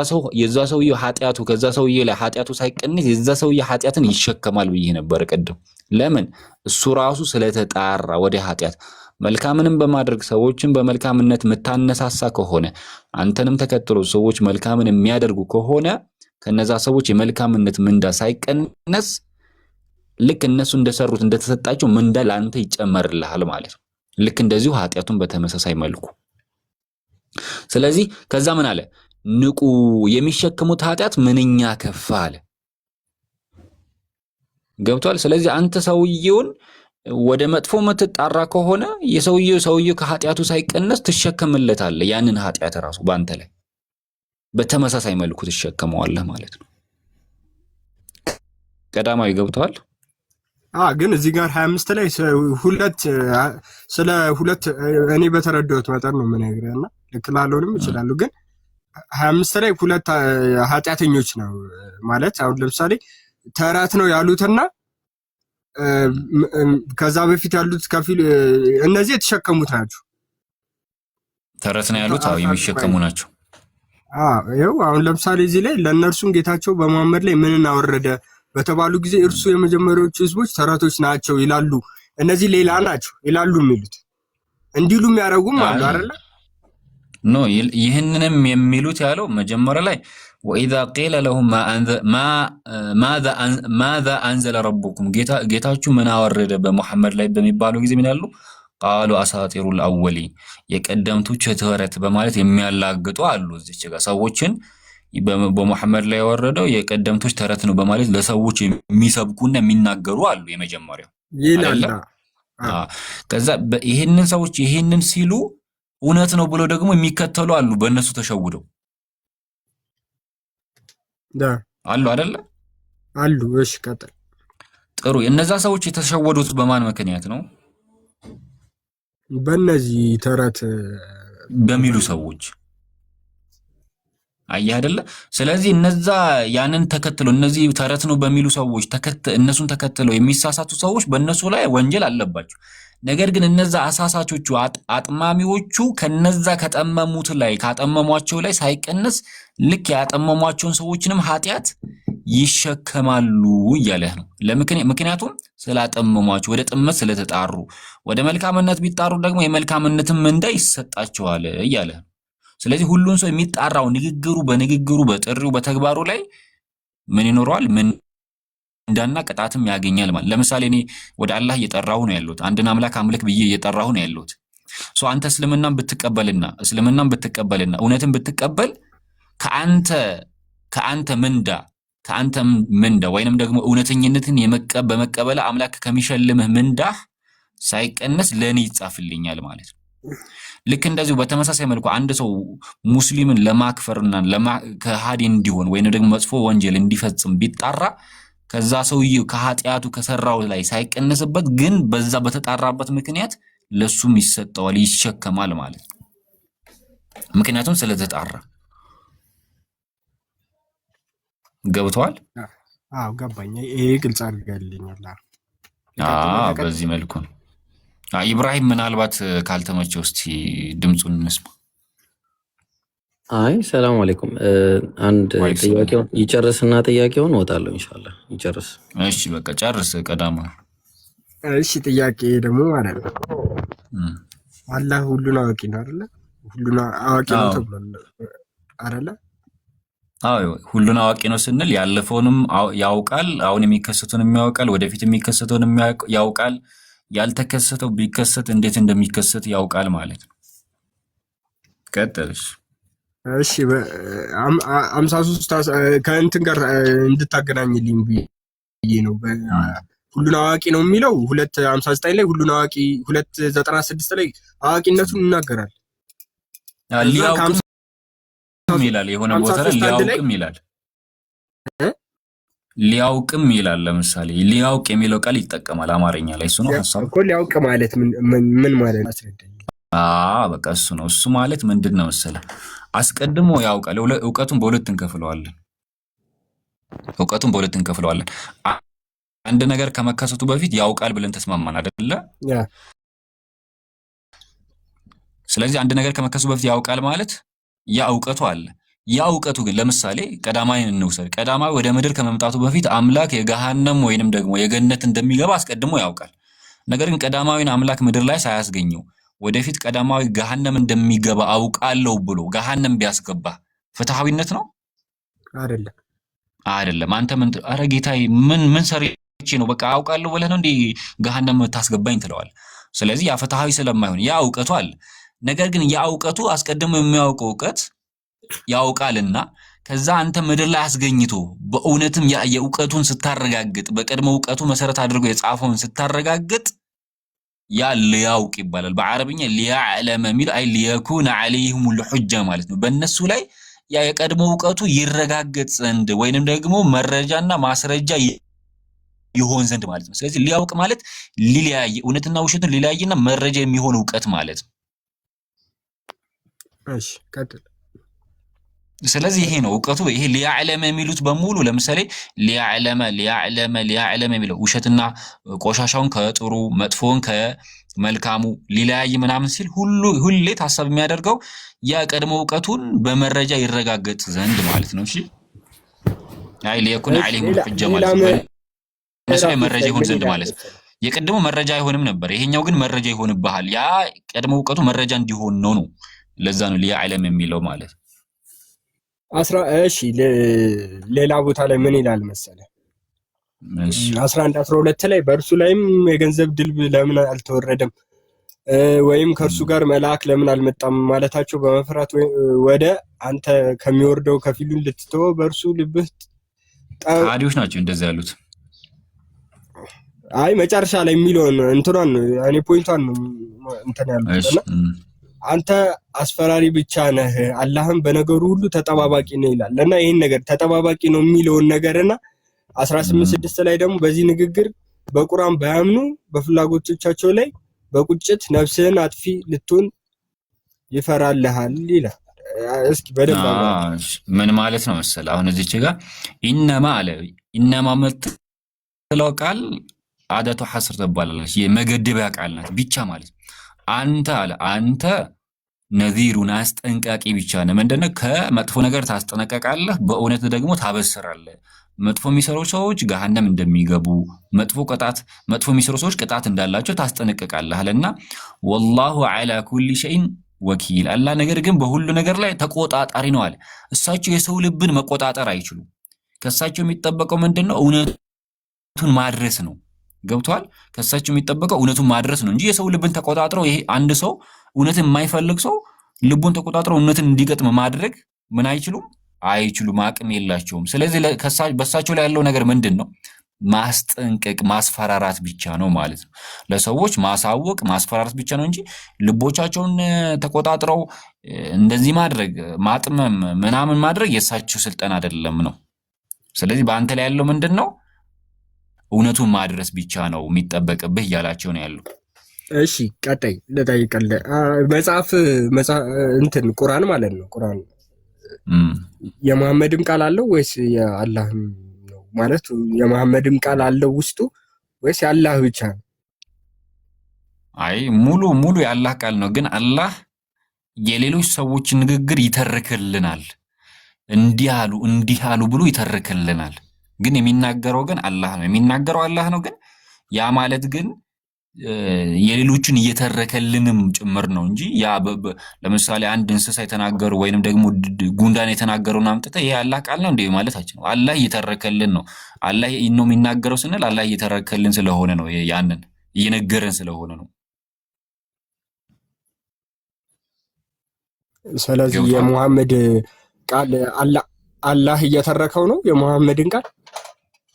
[SPEAKER 3] ሰውዬ ኃጢአቱ ከዛ ሰውዬ ላይ ኃጢአቱ ሳይቀንስ የዛ ሰውዬ ኃጢአትን ይሸከማል ብዬ ነበር ቀደም። ለምን? እሱ ራሱ ስለተጣራ ወደ ኃጢአት። መልካምንም በማድረግ ሰዎችን በመልካምነት የምታነሳሳ ከሆነ አንተንም ተከትሎ ሰዎች መልካምን የሚያደርጉ ከሆነ ከነዛ ሰዎች የመልካምነት ምንዳ ሳይቀነስ ልክ እነሱ እንደሰሩት እንደተሰጣቸው ምንዳ ለአንተ ይጨመርልሃል ማለት ነው። ልክ እንደዚሁ ኃጢአቱን በተመሳሳይ መልኩ። ስለዚህ ከዛ ምን አለ? ንቁ፣ የሚሸከሙት ኃጢአት ምንኛ ከፋ አለ። ገብቷል? ስለዚህ አንተ ሰውየውን ወደ መጥፎ የምትጣራ ከሆነ ሰውየው ከኃጢአቱ ሳይቀነስ ትሸከምለታለህ። ያንን ኃጢአት ራሱ በአንተ ላይ በተመሳሳይ መልኩ ትሸከመዋለህ ማለት ነው። ቀዳማዊ ገብቷል?
[SPEAKER 1] ግን እዚህ ጋር 25 ላይ ስለ ሁለት እኔ በተረዳሁት መጠን ነው የምነግርህና ልክ ላልሆንም ይችላል። ግን 25 ላይ ሁለት ኃጢአተኞች ነው ማለት አሁን ለምሳሌ ተረት ነው ያሉትና ከዛ በፊት ያሉት ከፊል እነዚህ የተሸከሙት ናቸው።
[SPEAKER 3] ተረት ነው ያሉት የሚሸከሙ ናቸው።
[SPEAKER 1] ይኸው አሁን ለምሳሌ እዚህ ላይ ለእነርሱም ጌታቸው በመሐመድ ላይ ምንን አወረደ በተባሉ ጊዜ እርሱ የመጀመሪያዎቹ ህዝቦች ተረቶች ናቸው ይላሉ። እነዚህ ሌላ ናቸው ይላሉ የሚሉት እንዲሉ የሚያደርጉም አሉ አይደለ?
[SPEAKER 3] ኖ ይህንንም የሚሉት ያለው መጀመሪያ ላይ ወኢዛ ቂለ ለሁም ማዛ አንዘለ ረቡኩም ጌታችሁ ምን አወረደ በመሐመድ ላይ በሚባለው ጊዜ ምን ያሉ ቃሉ አሳጢሩል አወሊን የቀደምቶች ተረት በማለት የሚያላግጡ አሉ። እዚች ጋር ሰዎችን በመሐመድ ላይ ያወረደው የቀደምቶች ተረት ነው በማለት ለሰዎች የሚሰብኩና የሚናገሩ አሉ። የመጀመሪያው ይላል። ከዛ ይሄንን ሰዎች ይሄንን ሲሉ እውነት ነው ብለው ደግሞ የሚከተሉ አሉ። በእነሱ ተሸውደው አሉ አይደለ?
[SPEAKER 1] አሉ። እሺ ቀጥል።
[SPEAKER 3] ጥሩ። እነዛ ሰዎች የተሸወዱት በማን ምክንያት ነው?
[SPEAKER 1] በእነዚህ ተረት
[SPEAKER 3] በሚሉ ሰዎች
[SPEAKER 4] አየህ አይደለ? ስለዚህ እነዛ ያንን ተከትለው እነዚህ ተረት ነው በሚሉ ሰዎች እነሱን ተከትለው የሚሳሳቱ ሰዎች በእነሱ ላይ ወንጀል አለባቸው። ነገር ግን እነዛ አሳሳቾቹ አጥማሚዎቹ ከነዛ ከጠመሙት ላይ ካጠመሟቸው ላይ ሳይቀነስ ልክ ያጠመሟቸውን ሰዎችንም ኃጢአት ይሸከማሉ እያለህ ነው። ምክንያቱም ስላጠመሟቸው ወደ ጥመት ስለተጣሩ፣ ወደ መልካምነት ቢጣሩ ደግሞ የመልካምነትን ምንዳ ይሰጣቸዋል እያለህ ነው። ስለዚህ ሁሉን ሰው የሚጣራው በንግግሩ በጥሪው በተግባሩ ላይ ምን ይኖረዋል? ምንዳና ቅጣትም ያገኛል ማለት። ለምሳሌ እኔ ወደ አላህ እየጠራሁ ነው ያለሁት፣ አንድን አምላክ አምልክ ብዬ እየጠራሁ ነው ያለሁት። አንተ እስልምናን ብትቀበልና እውነትን ብትቀበል ከአንተ ምንዳ ወይንም ደግሞ እውነተኝነትን በመቀበል አምላክ ከሚሸልምህ ምንዳህ ሳይቀነስ ለኔ ይጻፍልኛል ማለት ነው። ልክ እንደዚሁ በተመሳሳይ መልኩ አንድ ሰው ሙስሊምን ለማክፈርና ከሃዲ እንዲሆን ወይንም ደግሞ መጥፎ ወንጀል እንዲፈጽም ቢጣራ ከዛ ሰውዬው ከኃጢያቱ ከሰራው ላይ ሳይቀነስበት ግን በዛ በተጣራበት ምክንያት ለሱም ይሰጠዋል ይሸከማል ማለት ነው። ምክንያቱም ስለተጣራ ገብቷል?
[SPEAKER 1] አዎ ገባኝ። ይሄ ግልጽ አድርገልኛል።
[SPEAKER 4] በዚህ መልኩ ነው። ኢብራሂም ምናልባት ካልተመቸው እስቲ ድምጹን እንስማ።
[SPEAKER 2] አይ ሰላም አለይኩም። አንድ ጥያቄውን ይጨርስና ጥያቄውን እወጣለሁ ኢንሻአላህ። ይጨርስ።
[SPEAKER 4] እሺ በቃ ጨርስ ቀዳማ።
[SPEAKER 1] እሺ ጥያቄ ደግሞ ማለት ነው አላህ ሁሉን አዋቂ ነው አይደለ? ሁሉን አዋቂ ነው ተብሏል አይደለ?
[SPEAKER 4] አዎ ሁሉን አዋቂ ነው ስንል ያለፈውንም ያውቃል፣ አሁን የሚከሰተውንም ያውቃል፣ ወደፊት የሚከሰተውንም ያውቃል፣ ያልተከሰተው ቢከሰት እንዴት እንደሚከሰት ያውቃል ማለት ነው። ቀጥልሽ።
[SPEAKER 1] እሺ 53 ከእንትን ጋር እንድታገናኝልኝ ብዬ ነው። ሁሉን አዋቂ ነው የሚለው 259 ላይ ሁሉን አዋቂ 296 ላይ አዋቂነቱን ይናገራል።
[SPEAKER 4] ሊያውቅም ይላል፣ የሆነ ቦታ ላይ ሊያውቅም ይላል። ሊያውቅም ይላል። ለምሳሌ ሊያውቅ የሚለው ቃል ይጠቀማል አማርኛ ላይ። እሱ ነው ሐሳቡ
[SPEAKER 1] እኮ። ሊያውቅ ማለት ምን ማለት ነው? አስረዳኝ።
[SPEAKER 4] በቃ እሱ ነው። እሱ ማለት ምንድነው መሰለህ? አስቀድሞ ያውቃል። እውቀቱን በሁለት እንከፍለዋለን። አንድ ነገር ከመከሰቱ በፊት ያውቃል ብለን ተስማማን አይደለ? ስለዚህ አንድ ነገር ከመከሰቱ በፊት ያውቃል ማለት ያ እውቀቱ አለ። ያ እውቀቱ ግን ለምሳሌ ቀዳማዊን እንውሰድ። ቀዳማዊ ወደ ምድር ከመምጣቱ በፊት አምላክ የገሃነም ወይንም ደግሞ የገነት እንደሚገባ አስቀድሞ ያውቃል። ነገር ግን ቀዳማዊን አምላክ ምድር ላይ ሳያስገኘው ወደፊት ቀዳማዊ ገሃነም እንደሚገባ አውቃለሁ ብሎ ገሃነም ቢያስገባ ፍትሃዊነት ነው አይደለም? አንተ ምን አረ ጌታዬ ምን ሰርቼ ነው በቃ አውቃለሁ ብለህ ነው እንዴ ገሃነም ታስገባኝ ትለዋል። ስለዚህ ያ ፍትሃዊ ስለማይሆን ያ እውቀቱ አለ። ነገር ግን ያ እውቀቱ አስቀድሞ የሚያውቀው እውቀት ያውቃልና ከዛ አንተ ምድር ላይ አስገኝቶ በእውነትም ያ የእውቀቱን ስታረጋግጥ በቀድሞ እውቀቱ መሰረት አድርጎ የጻፈውን ስታረጋግጥ ያ ሊያውቅ ይባላል። በአረብኛ ሊያዕለመ የሚል አይ ሊየኩነ ዐለይሂም ልሑጃ ማለት ነው። በእነሱ ላይ ያ የቀድሞ እውቀቱ ይረጋገጥ ዘንድ ወይንም ደግሞ መረጃና ማስረጃ ይሆን ዘንድ ማለት ነው። ስለዚህ ሊያውቅ ማለት ሊለያይ እውነትና ውሸትን ሊለያይና መረጃ የሚሆን እውቀት ማለት ነው።
[SPEAKER 1] እሺ ቀጥል።
[SPEAKER 4] ስለዚህ ይሄ ነው እውቀቱ። ይሄ ሊያዕለመ የሚሉት በሙሉ ለምሳሌ ሊያዕለመ የሚለው ውሸትና ቆሻሻውን ከጥሩ መጥፎውን ከመልካሙ ሊለያይ ምናምን ሲል ሁሌ ታሳብ የሚያደርገው ያ ቀድሞ እውቀቱን በመረጃ ይረጋገጥ ዘንድ ማለት ነው። እሺ አይ ሊየኩን ዐለይሂም ልሑጃ ማለት ነው። ለምሳሌ መረጃ ይሆን ዘንድ ማለት ነው። የቀድሞ መረጃ አይሆንም ነበር፣ ይሄኛው ግን መረጃ ይሆንብሃል። ያ ቀድሞ እውቀቱ መረጃ እንዲሆን ነው። ለዛ ነው ሊያዕለም የሚለው ማለት ነው።
[SPEAKER 1] እሺ ሌላ ቦታ ላይ ምን ይላል መሰለ? 11 12 ላይ በእርሱ ላይም የገንዘብ ድልብ ለምን አልተወረደም ወይም ከእርሱ ጋር መልአክ ለምን አልመጣም ማለታቸው በመፍራት ወደ አንተ ከሚወርደው ከፊሉን ልትተወው በእርሱ ልብህ
[SPEAKER 4] አዲዎች ናቸው እንደዛ ያሉት።
[SPEAKER 1] አይ መጨረሻ ላይ የሚለውን እንትኗን እኔ ፖይንቷን እንትን ያሉት አንተ አስፈራሪ ብቻ ነህ፣ አላህም በነገሩ ሁሉ ተጠባባቂ ነው ይላል። እና ይሄን ነገር ተጠባባቂ ነው የሚለውን ነገርና 18:6 ላይ ደግሞ በዚህ ንግግር በቁርአን ባያምኑ በፍላጎቶቻቸው ላይ በቁጭት ነፍስህን አጥፊ ልትሆን ይፈራልሃል ይላል። እስኪ በደንብ አብራራ።
[SPEAKER 4] ምን ማለት ነው መሰለህ? አሁን እዚች ጋር ኢነማ አለ። ኢነማ የምትለው ቃል አደቱ ሐስር ትባላለች። የመገደቢያ ቃል ናት። ብቻ ማለት አንተ አለ አንተ ነዚሩን አስጠንቃቂ ብቻ ነህ። ምንድነው? ከመጥፎ ነገር ታስጠነቀቃለህ፣ በእውነት ደግሞ ታበስራለህ። መጥፎ የሚሰሩ ሰዎች ገሃነም እንደሚገቡ፣ መጥፎ የሚሰሩ ሰዎች ቅጣት እንዳላቸው ታስጠነቅቃለህ አለና ወላሁ ዐላ ኩሊ ሸይን ወኪል፣ አላህ ነገር ግን በሁሉ ነገር ላይ ተቆጣጣሪ ነው አለ። እሳቸው የሰው ልብን መቆጣጠር አይችሉም። ከእሳቸው የሚጠበቀው ምንድነው? እውነቱን ማድረስ ነው። ገብቷል? ከእሳቸው የሚጠበቀው እውነቱን ማድረስ ነው እንጂ የሰው ልብን ተቆጣጥረው ይሄ አንድ ሰው እውነትን የማይፈልግ ሰው ልቡን ተቆጣጥረው እውነትን እንዲገጥም ማድረግ ምን አይችሉም? አይችሉም። አቅም የላቸውም። ስለዚህ በእሳቸው ላይ ያለው ነገር ምንድን ነው? ማስጠንቀቅ፣ ማስፈራራት ብቻ ነው ማለት ነው። ለሰዎች ማሳወቅ፣ ማስፈራራት ብቻ ነው እንጂ ልቦቻቸውን ተቆጣጥረው እንደዚህ ማድረግ፣ ማጥመም፣ ምናምን ማድረግ የእሳቸው ስልጣን አይደለም ነው። ስለዚህ በአንተ ላይ ያለው ምንድን ነው? እውነቱን ማድረስ ብቻ ነው የሚጠበቅብህ እያላቸው ነው ያለው።
[SPEAKER 1] እሺ ቀጣይ ልጠይቅልህ። መጽሐፍ እንትን ቁርአን ማለት ነው። ቁርአን የመሐመድም ቃል አለው ወይስ የአላህም ነው? ማለት የመሐመድም ቃል አለው ውስጡ ወይስ የአላህ ብቻ ነው?
[SPEAKER 4] አይ ሙሉ የአላህ ቃል ነው። ግን አላህ የሌሎች ሰዎች ንግግር ይተርክልናል። እንዲህ አሉ ብሎ ይተርክልናል። ግን የሚናገረው ግን አላህ ነው። የሚናገረው አላህ ነው። ግን ያ ማለት ግን የሌሎችን እየተረከልንም ጭምር ነው እንጂ ያ ለምሳሌ አንድ እንስሳ የተናገሩ ወይንም ደግሞ ጉንዳን የተናገሩን አምጥተህ ይሄ አላህ ቃል ነው እንዴ ማለታችን ነው። አላህ እየተረከልን ነው። አላህ ነው የሚናገረው ስንል አላህ እየተረከልን ስለሆነ ነው። ያንን እየነገረን ስለሆነ ነው።
[SPEAKER 1] ስለዚህ የሙሐመድ ቃል አላህ እየተረከው ነው የሙሐመድን ቃል።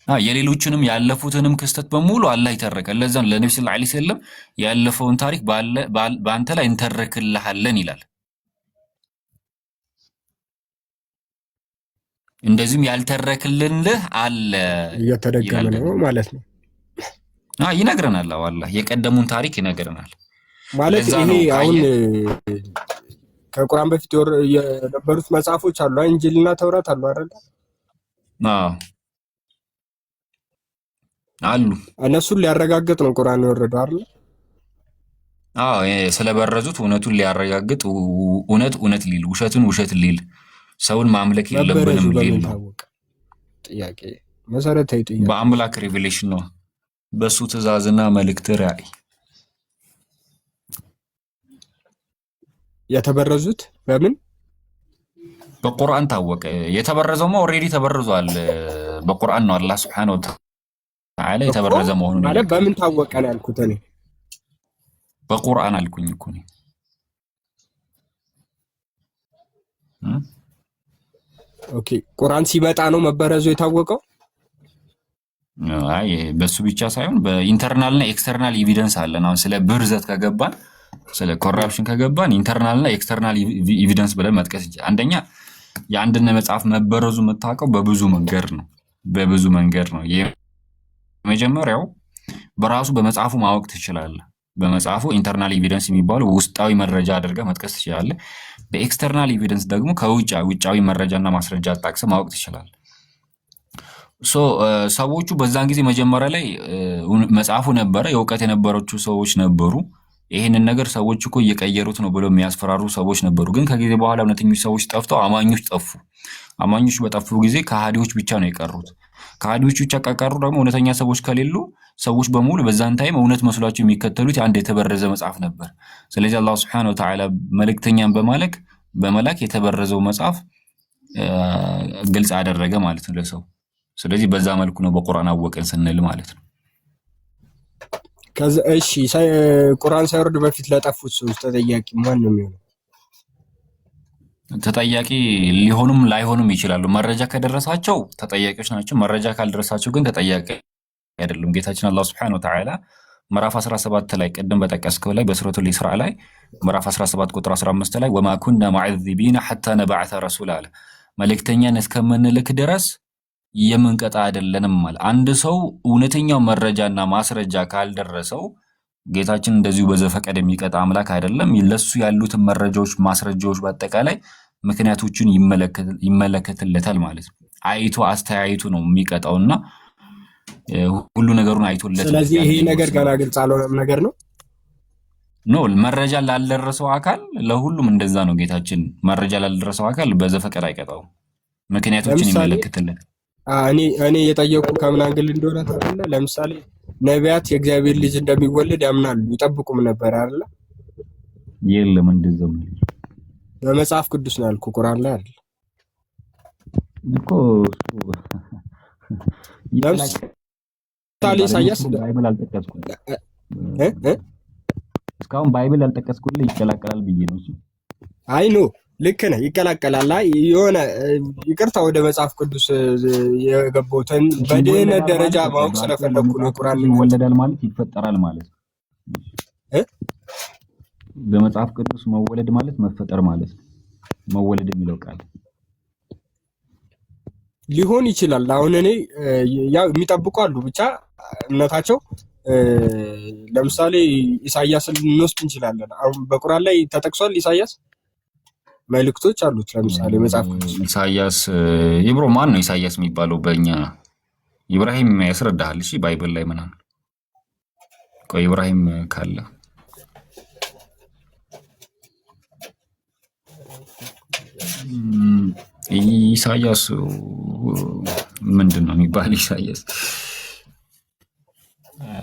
[SPEAKER 4] የሌሎችንም ያለፉትንም ክስተት በሙሉ አላህ ይተረካል። ለዛ ለነብዩ ሰለላሁ ዐለይሂ ወሰለም ያለፈውን ታሪክ በአንተ ላይ እንተረክልሃለን ይላል። እንደዚህም ያልተረክልንልህ አለ
[SPEAKER 1] እየተደገመ ነው ማለት ነው።
[SPEAKER 4] ይነግረናል። አላህ የቀደሙን ታሪክ ይነግረናል
[SPEAKER 1] ማለት ይሄ አሁን ከቁርአን በፊት የነበሩት መጽሐፎች አሉ፣ እንጂልና ተውራት አሉ አይደል?
[SPEAKER 4] አሉ።
[SPEAKER 1] እነሱን ሊያረጋግጥ ነው ቁርአን የወረደው አይደል?
[SPEAKER 4] ስለበረዙት እውነቱን ሊያረጋግጥ እውነት ሊል ውሸትን ውሸት ሊል ሰውን ማምለክ የለብንም ሊል ነው።
[SPEAKER 1] ጥያቄ መሰረታዊ ጥያቄ
[SPEAKER 4] በአምላክ ሪቪሌሽን ነው፣ በሱ ትእዛዝና መልእክት ራእይ
[SPEAKER 1] የተበረዙት በምን
[SPEAKER 4] በቁርአን ታወቀ። የተበረዘውማ ኦልሬዲ ተበርዟል። በቁርአን ነው አላህ Subhanahu Wa Ta'ala የተበረዘ መሆኑን
[SPEAKER 1] ማለት በምን ታወቀ ነው ያልኩት እኔ።
[SPEAKER 4] በቁርአን አልኩኝ እኮ ነው።
[SPEAKER 1] ኦኬ ቁርአን ሲመጣ ነው መበረዙ የታወቀው?
[SPEAKER 4] አይ በሱ ብቻ ሳይሆን በኢንተርናል እና ኤክስተርናል ኤቪደንስ አለን። አሁን ስለ ብርዘት ከገባን ስለ ኮራፕሽን ከገባን ኢንተርናል እና ኤክስተርናል ኤቪደንስ ብለን መጥቀስ ይችላል። አንደኛ የአንድን መጽሐፍ መበረዙ የምታውቀው በብዙ መንገድ ነው። የመጀመሪያው በራሱ በመጽሐፉ ማወቅ ትችላለህ። በመጽሐፉ ኢንተርናል ኤቪደንስ የሚባለው ውስጣዊ መረጃ አድርገህ መጥቀስ ትችላለህ። በኤክስተርናል ኤቪደንስ ደግሞ ከውጫዊ መረጃና ማስረጃ አጣቅሰህ ማወቅ ትችላለህ። ሰዎቹ በዛን ጊዜ መጀመሪያ ላይ መጽሐፉ ነበረ፣ የእውቀት የነበራቸው ሰዎች ነበሩ። ይህንን ነገር ሰዎች እኮ እየቀየሩት ነው ብለው የሚያስፈራሩ ሰዎች ነበሩ። ግን ከጊዜ በኋላ እውነተኞች ሰዎች ጠፍተው አማኞች ጠፉ። አማኞች በጠፉ ጊዜ ከሃዲዎች ብቻ ነው የቀሩት። ከሃዲዎች ብቻ ከቀሩ ደግሞ እውነተኛ ሰዎች ከሌሉ ሰዎች በሙሉ በዛን ታይም እውነት መስሏቸው የሚከተሉት አንድ የተበረዘ መጽሐፍ ነበር። ስለዚህ አላህ Subhanahu Wa Ta'ala መልእክተኛን በመላክ የተበረዘው መጽሐፍ ግልጽ አደረገ ማለት ነው ለሰው። ስለዚህ በዛ መልኩ ነው በቁርአን አወቀን ስንል ማለት ነው።
[SPEAKER 1] እሺ ቁርአን ሳይወርድ በፊት ለጠፉት ሰዎች ተጠያቂ ማን ነው የሚሆነው?
[SPEAKER 4] ተጠያቂ ሊሆኑም ላይሆኑም ይችላሉ። መረጃ ከደረሳቸው ተጠያቂዎች ናቸው። መረጃ ካልደረሳቸው ግን ተጠያቂ አይደሉም። ጌታችን አላህ Subhanahu Wa Ta'ala ምዕራፍ 17 ላይ ቀደም በጠቀስከው ላይ በሱረቱል ኢስራ ላይ ምዕራፍ 17 ቁጥር 15 ላይ ወማ ኩና ሙዐዚቢና ሐታ ነብዐተ ረሱላ አለ። መልእክተኛን እስከምንልክ ድረስ የምንቀጣ አይደለንም ማለት። አንድ ሰው እውነተኛው መረጃና ማስረጃ ካልደረሰው ጌታችን እንደዚሁ በዘፈቀደ የሚቀጣ አምላክ አይደለም። ለሱ ያሉትን መረጃዎች ማስረጃዎች በአጠቃላይ ምክንያቶችን ይመለከትለታል ማለት ነው። አይቶ አስተያይቶ ነው የሚቀጣውና ሁሉ ነገሩን አይቶለት።
[SPEAKER 1] ስለዚህ ይሄ ነገር ገና ግልጽ አልሆነም ነገር ነው
[SPEAKER 4] መረጃ ላልደረሰው አካል ለሁሉም እንደዛ ነው። ጌታችን መረጃ ላልደረሰው አካል በዘፈቀድ አይቀጣውም፣ ምክንያቶችን ይመለከትለት።
[SPEAKER 1] እኔ የጠየቁ ከምን አንግል እንደሆነ ታውቃለህ? ለምሳሌ ነቢያት የእግዚአብሔር ልጅ እንደሚወለድ ያምናሉ፣ ይጠብቁም ነበር አይደል?
[SPEAKER 4] የለም እንደዛው
[SPEAKER 1] በመጽሐፍ ቅዱስ ነው ያልኩህ፣ ቁርአን ላይ አይደል
[SPEAKER 4] እኮ።
[SPEAKER 1] ለምሳሌ ኢሳያስ
[SPEAKER 4] ባይብል አልጠቀስኩም እስካሁን ባይብል ያልጠቀስኩልህ ይቀላቀላል ብዬ ነው እሱ።
[SPEAKER 1] አይ ኖ ልክ ነህ፣ ይቀላቀላል። የሆነ ይቅርታ ወደ መጽሐፍ ቅዱስ የገባሁትን በድህነት ደረጃ ማወቅ ስለፈለኩ ነው። ቁርአን
[SPEAKER 4] ይወለዳል ማለት ይፈጠራል ማለት ነው። በመጽሐፍ ቅዱስ መወለድ ማለት መፈጠር ማለት ነው። መወለድ የሚለው ቃል
[SPEAKER 1] ሊሆን ይችላል። አሁን እኔ ያው የሚጠብቁ አሉ ብቻ እምነታቸው። ለምሳሌ ኢሳያስን ልንወስድ እንችላለን። አሁን በቁርአን ላይ ተጠቅሷል ኢሳያስ መልእክቶች አሉት። ለምሳሌ መጽሐፍ ቅዱስ
[SPEAKER 4] ኢሳያስ ይብሮ ማን ነው ኢሳያስ የሚባለው? በእኛ ኢብራሂም ያስረዳሃል። እሺ ባይብል ላይ ምናምን ቆይ ኢብራሂም ካለ ኢሳያስ ምንድን ነው የሚባል? ኢሳያስ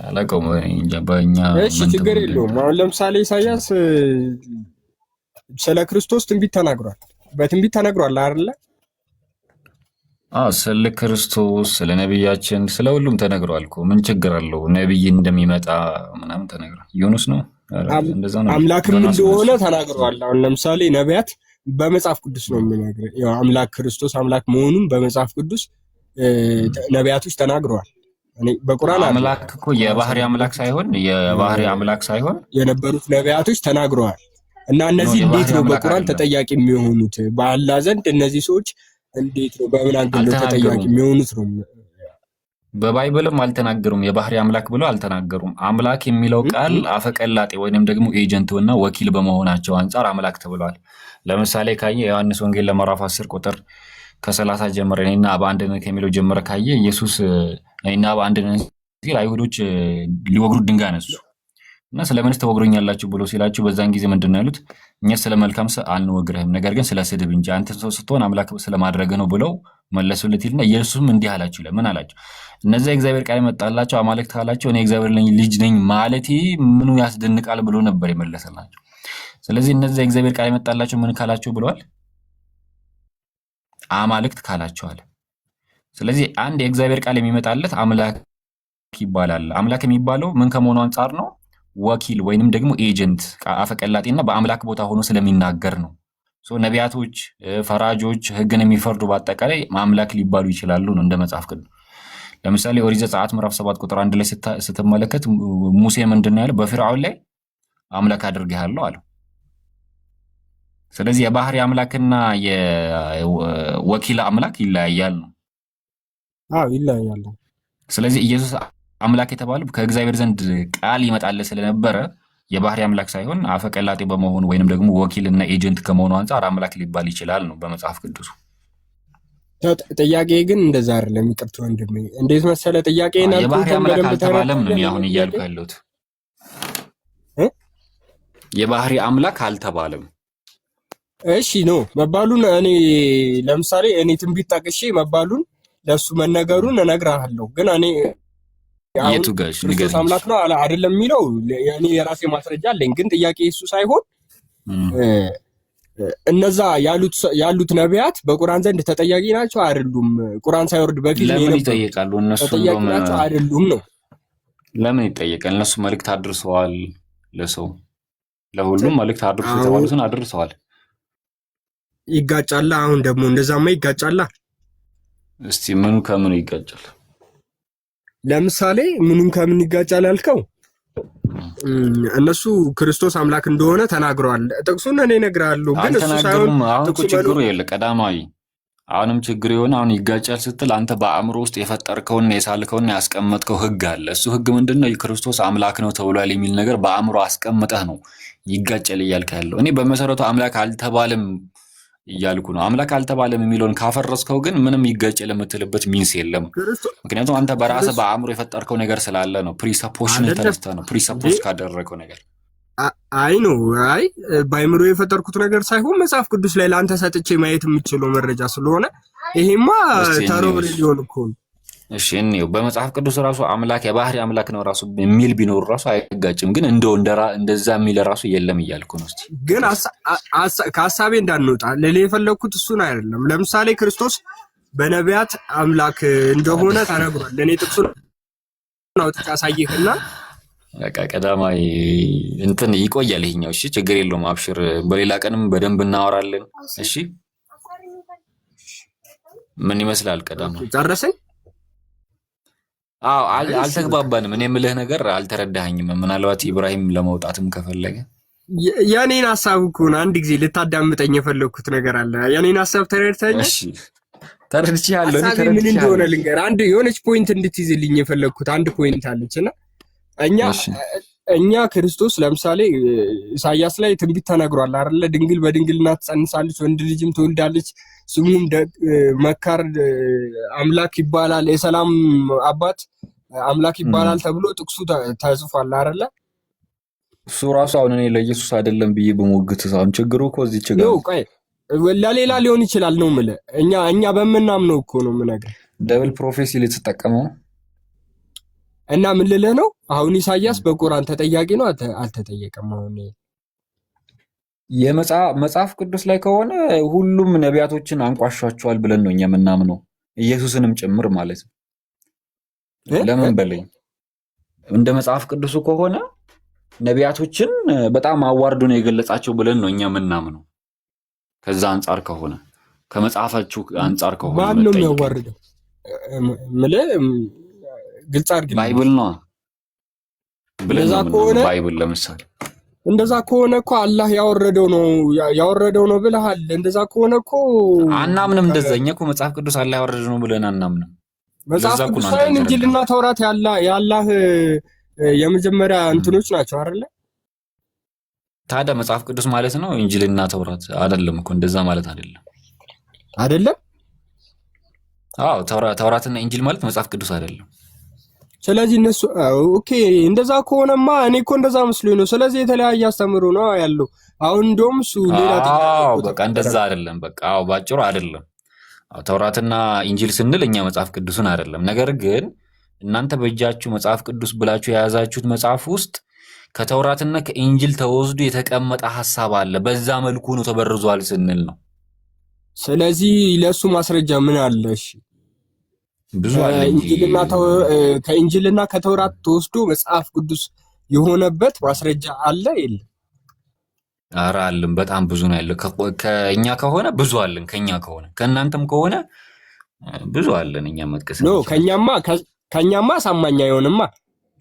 [SPEAKER 4] አላውቀውም እንጃ በእኛ።
[SPEAKER 1] እሺ ችግር የለውም። አሁን ለምሳሌ ኢሳያስ ስለ ክርስቶስ ትንቢት ተናግሯል። በትንቢት ተናግሯል አይደለ?
[SPEAKER 4] ስለ ክርስቶስ፣ ስለ ነብያችን፣ ስለ ሁሉም ተነግሯል እኮ። ምን ችግር አለው? ነብይ እንደሚመጣ ምናምን ተነግሯል። ዮኑስ ነው እንደዛ ነው።
[SPEAKER 1] አምላክም እንደሆነ ተናግሯል። አሁን ለምሳሌ ነቢያት በመጽሐፍ ቅዱስ ነው የሚነግረው። ያው አምላክ ክርስቶስ አምላክ መሆኑን በመጽሐፍ ቅዱስ ነቢያቶች ተናግረዋል። እኔ በቁርአን
[SPEAKER 4] አምላክ እኮ የባህሪ አምላክ ሳይሆን
[SPEAKER 1] የነበሩት ነቢያቶች ተናግረዋል። እና እነዚህ እንዴት ነው በቁርአን ተጠያቂ የሚሆኑት? በአላህ ዘንድ እነዚህ ሰዎች እንዴት ነው በምን አንግል ነው ተጠያቂ የሚሆኑት ነው?
[SPEAKER 4] በባይብልም አልተናገሩም። የባህሪ አምላክ ብለው አልተናገሩም። አምላክ የሚለው ቃል አፈቀላጤ ወይንም ደግሞ ኤጀንትና ወኪል በመሆናቸው አንጻር አምላክ ተብሏል። ለምሳሌ ካየ ዮሐንስ ወንጌል ለምዕራፍ 10 ቁጥር ከ30 ጀምረ እኔና በአንድነት የሚለው ጀምረ ካየ ኢየሱስ እኔና በአንድነት ሲል አይሁዶች ሊወግሩት ድንጋይ አነሱ እና ስለምንስ ተወግሩኛላችሁ ብሎ ሲላቸው በዛን ጊዜ ምንድነው ያሉት? እኛ ስለ መልካም አንወግርህም፣ ነገር ግን ስለ ስድብ እንጂ አንተ ሰው ስትሆን አምላክ ስለማድረግ ነው ብለው መለሱለት ይልና ኢየሱስም እንዲህ አላችሁ። ለምን አላቸው? እነዚያ የእግዚአብሔር ቃል የመጣላቸው አማልክት አላቸው፣ እኔ እግዚአብሔር ልጅ ነኝ ማለቴ ምኑ ያስደንቃል ብሎ ነበር የመለሰላቸው። ስለዚህ እነዚያ የእግዚአብሔር ቃል የመጣላቸው ምን ካላቸው ብለዋል? አማልክት ካላቸው አለ። ስለዚህ አንድ የእግዚአብሔር ቃል የሚመጣለት አምላክ ይባላል። አምላክ የሚባለው ምን ከመሆኑ አንጻር ነው? ወኪል ወይንም ደግሞ ኤጀንት አፈቀላጤና በአምላክ ቦታ ሆኖ ስለሚናገር ነው። ነቢያቶች፣ ፈራጆች፣ ሕግን የሚፈርዱ በአጠቃላይ አምላክ ሊባሉ ይችላሉ ነው እንደ መጽሐፍ ቅዱስ። ለምሳሌ ኦሪት ዘጸአት ምዕራፍ 7 ቁጥር 1 ላይ ስትመለከት ሙሴ ምንድን ነው ያለው? በፊርዓውን ላይ አምላክ አድርጌሃለሁ አለው። ስለዚህ የባህሪ አምላክና የወኪል አምላክ ይለያያል ነው።
[SPEAKER 1] ይለያያል።
[SPEAKER 4] ስለዚህ ኢየሱስ አምላክ የተባለው ከእግዚአብሔር ዘንድ ቃል ይመጣል ስለነበረ የባህሪ አምላክ ሳይሆን አፈቀላጤ በመሆኑ ወይንም ደግሞ ወኪልና ኤጀንት ከመሆኑ አንጻር አምላክ ሊባል ይችላል ነው በመጽሐፍ ቅዱሱ።
[SPEAKER 1] ጥያቄ ግን እንደዛ አይደለም። ይቅርታ ወንድሜ፣ እንዴት መሰለ ጥያቄ እና
[SPEAKER 4] የባህሪ አምላክ አልተባለም ነው አሁን እያልኩ ያለሁት። የባህሪ አምላክ አልተባለም።
[SPEAKER 1] እሺ ነው መባሉን እኔ ለምሳሌ እኔ ትንቢት ጠቅሼ መባሉን ለሱ መነገሩን እነግርሃለሁ። ግን እኔ
[SPEAKER 4] የቱ ጋር
[SPEAKER 1] ክርስቶስ አምላክ ነው አይደለም የሚለው እኔ የራሴ ማስረጃ አለኝ። ግን ጥያቄ እሱ ሳይሆን እነዛ ያሉት ነቢያት በቁርአን ዘንድ ተጠያቂ ናቸው አይደሉም? ቁርአን ሳይወርድ በፊት
[SPEAKER 4] ለምን ይጠየቃሉ? እነሱ
[SPEAKER 1] ተጠያቂ ናቸው አይደሉም ነው?
[SPEAKER 4] ለምን ይጠየቃል? እነሱ መልእክት አድርሰዋል፣ ለሰው ለሁሉም መልእክት አድርሰው የተባሉትን አድርሰዋል።
[SPEAKER 1] ይጋጫላ። አሁን ደግሞ እንደዛማ ይጋጫላ።
[SPEAKER 4] እስቲ ምኑ ከምኑ ይጋጫል?
[SPEAKER 1] ለምሳሌ ምኑን ከምን ይጋጫል ያልከው፣ እነሱ ክርስቶስ አምላክ እንደሆነ ተናግረዋል። ጥቅሱን እኔ እነግርሃለሁ። ግን እሱ ሳይሆን
[SPEAKER 4] አሁን ችግሩ የለ ቀዳማዊ አሁንም ችግር የሆነ አሁን ይጋጫል ስትል አንተ በአእምሮ ውስጥ የፈጠርከውና የሳልከውና ያስቀመጥከው ህግ አለ። እሱ ህግ ምንድነው? የክርስቶስ አምላክ ነው ተብሏል የሚል ነገር በአእምሮ አስቀምጠህ ነው ይጋጫል እያልክ ያለው። እኔ በመሰረቱ አምላክ አልተባለም እያልኩ ነው። አምላክ አልተባለም የሚለውን ካፈረስከው ግን ምንም ይገጭ ለምትልበት ሚንስ የለም። ምክንያቱም አንተ በራስህ በአእምሮ የፈጠርከው ነገር ስላለ ነው። ፕሪሰፖሽን ተነስተህ ነው ፕሪሰፖዝ ካደረገው ነገር
[SPEAKER 1] አይ ነው አይ በአእምሮ የፈጠርኩት ነገር ሳይሆን መጽሐፍ ቅዱስ ላይ ለአንተ ሰጥቼ ማየት የምችለው መረጃ ስለሆነ ይሄማ ተሮብሬ ሊሆን እኮ ነው።
[SPEAKER 4] እሺ እኔው በመጽሐፍ ቅዱስ ራሱ አምላክ የባህሪ አምላክ ነው ራሱ የሚል ቢኖር ራሱ አይጋጭም። ግን እንደዛ የሚል ራሱ የለም እያልኩ ነው። እስቲ
[SPEAKER 1] ግን ከሀሳቤ እንዳንወጣ ለሌላ የፈለኩት እሱን አይደለም። ለምሳሌ ክርስቶስ በነቢያት አምላክ እንደሆነ ተነግሯል። ለኔ ጥቅሱን አውጥቼ አሳየህና
[SPEAKER 4] በቃ ቀዳማይ እንትን ይቆያል ይሄኛው። እሺ ችግር የለውም አብሽር። በሌላ ቀንም በደንብ እናወራለን። እሺ ምን ይመስላል ቀዳማይ?
[SPEAKER 1] ጨረሰኝ?
[SPEAKER 4] አዎ አልተግባባንም። እኔ የምልህ ነገር አልተረዳኸኝም። ምናልባት ኢብራሂም ለመውጣትም ከፈለገ
[SPEAKER 1] የኔን ሐሳብ እኮ ነው አንድ ጊዜ ልታዳምጠኝ የፈለኩት ነገር አለ። የኔን ሐሳብ ተረድተኝ?
[SPEAKER 4] እሺ ተረድቻለሁ።
[SPEAKER 1] ምን እንደሆነ ልንገር። አንድ የሆነች ፖይንት እንድትይዝልኝ የፈለኩት አንድ ፖይንት አለችና እኛ ክርስቶስ ለምሳሌ ኢሳያስ ላይ ትንቢት ተነግሯል አይደለ? ድንግል በድንግልና ትጸንሳለች፣ ወንድ ልጅም ትወልዳለች፣ ስሙም መካር አምላክ ይባላል፣ የሰላም አባት አምላክ ይባላል ተብሎ ጥቅሱ ተጽፏል አይደለ?
[SPEAKER 4] እሱ ራሱ አሁን እኔ ለኢየሱስ አይደለም ብዬ በሞግት ሳይሆን ችግሩ እኮ እዚህ ችግር ነው።
[SPEAKER 1] ቆይ ለሌላ ሊሆን ይችላል ነው የምልህ። እኛ በምናምነው እኮ ነው የምነግርህ።
[SPEAKER 4] ደብል ፕሮፌሲ ልትጠቀመው
[SPEAKER 1] እና ምን ልልህ ነው አሁን ኢሳያስ በቁርአን ተጠያቂ ነው አልተጠየቀም? አሁን
[SPEAKER 4] መጽሐፍ ቅዱስ ላይ ከሆነ ሁሉም ነቢያቶችን አንቋሻቸዋል ብለን ነው እኛ የምናምነው፣ ኢየሱስንም ጭምር ማለት ነው። ለምን በለኝ። እንደ መጽሐፍ ቅዱሱ ከሆነ ነቢያቶችን በጣም አዋርዶ ነው የገለጻቸው ብለን ነው እኛ የምናምነው። ከዛ አንጻር ከሆነ ከመጽሐፋችሁ አንጻር ከሆነ
[SPEAKER 1] ማን ነው የሚያዋርደው? ግልጽ አድርግ።
[SPEAKER 4] ባይብል ነው
[SPEAKER 1] እንደዛ ከሆነ
[SPEAKER 4] ባይብል ለምሳሌ
[SPEAKER 1] እንደዛ ከሆነ እኮ አላህ ያወረደው ነው ብለሃል። እንደዛ ከሆነ እኮ
[SPEAKER 4] አናምንም። እንደዛኛ እኮ መጽሐፍ ቅዱስ አላህ ያወረደው ነው ብለን አናምንም።
[SPEAKER 1] መጽሐፍ ቅዱስ ሳይሆን እንጂልና ተውራት ያላህ የመጀመሪያ እንትኖች ናቸው አይደለ?
[SPEAKER 4] ታዲያ መጽሐፍ ቅዱስ ማለት ነው እንጂልና ተውራት አይደለም እኮ። እንደዛ ማለት አይደለም። አዎ ተውራትና እንጂል ማለት መጽሐፍ ቅዱስ አይደለም።
[SPEAKER 1] ስለዚህ እነሱ ኦኬ እንደዛ ከሆነማ እኔ እኮ እንደዛ መስሎኝ ነው። ስለዚህ የተለያየ አስተምሮ ነው ያለው። አሁን እንደውም እሱ ሌላ
[SPEAKER 4] በቃ እንደዛ አይደለም። በቃ ባጭሩ አይደለም። ተውራትና እንጂል ስንል እኛ መጽሐፍ ቅዱስን አይደለም። ነገር ግን እናንተ በእጃችሁ መጽሐፍ ቅዱስ ብላችሁ የያዛችሁት መጽሐፍ ውስጥ ከተውራትና ከእንጂል ተወስዶ የተቀመጠ ሐሳብ አለ። በዛ መልኩ ነው ተበርዟል ስንል ነው።
[SPEAKER 1] ስለዚህ ለሱ ማስረጃ ምን አለ? እሺ
[SPEAKER 4] ብዙ አለ።
[SPEAKER 1] ከእንጂልና ከተውራት ተወስዶ መጽሐፍ ቅዱስ የሆነበት ማስረጃ አለ የለም?
[SPEAKER 4] ኧረ አለን፣ በጣም ብዙ ነው ያለው። ከኛ ከሆነ ብዙ አለን። ከኛ ከሆነ ከእናንተም ከሆነ ብዙ አለን። እኛ መጥቀስ
[SPEAKER 1] ነው። ከኛማ አሳማኝ አይሆንማ።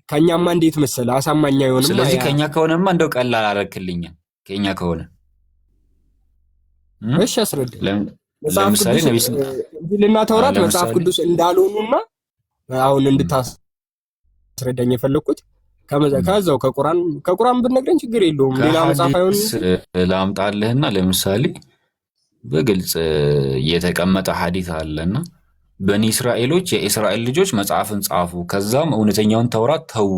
[SPEAKER 1] ከኛማ እንዴት መሰለህ አሳማኝ አይሆንማ።
[SPEAKER 4] ስለዚህ ከኛ ከሆነማ እንደው ቀላል አደረክልኝ። ከኛ ከሆነ
[SPEAKER 1] እሺ አስረዳ። ለምሳሌ እንጂልና ተውራት መጽሐፍ ቅዱስ እንዳልሆኑና አሁን እንድታስረዳኝ የፈለኩት ከዛው ከቁርአን ብትነግረኝ ችግር የለውም። ሌላ መጽሐፍ አይሆንም
[SPEAKER 4] ላምጣልህና ለምሳሌ በግልጽ የተቀመጠ ሐዲስ አለና በኒ እስራኤሎች የእስራኤል ልጆች መጽሐፍን ጻፉ፣ ከዛም እውነተኛውን ተውራት ተው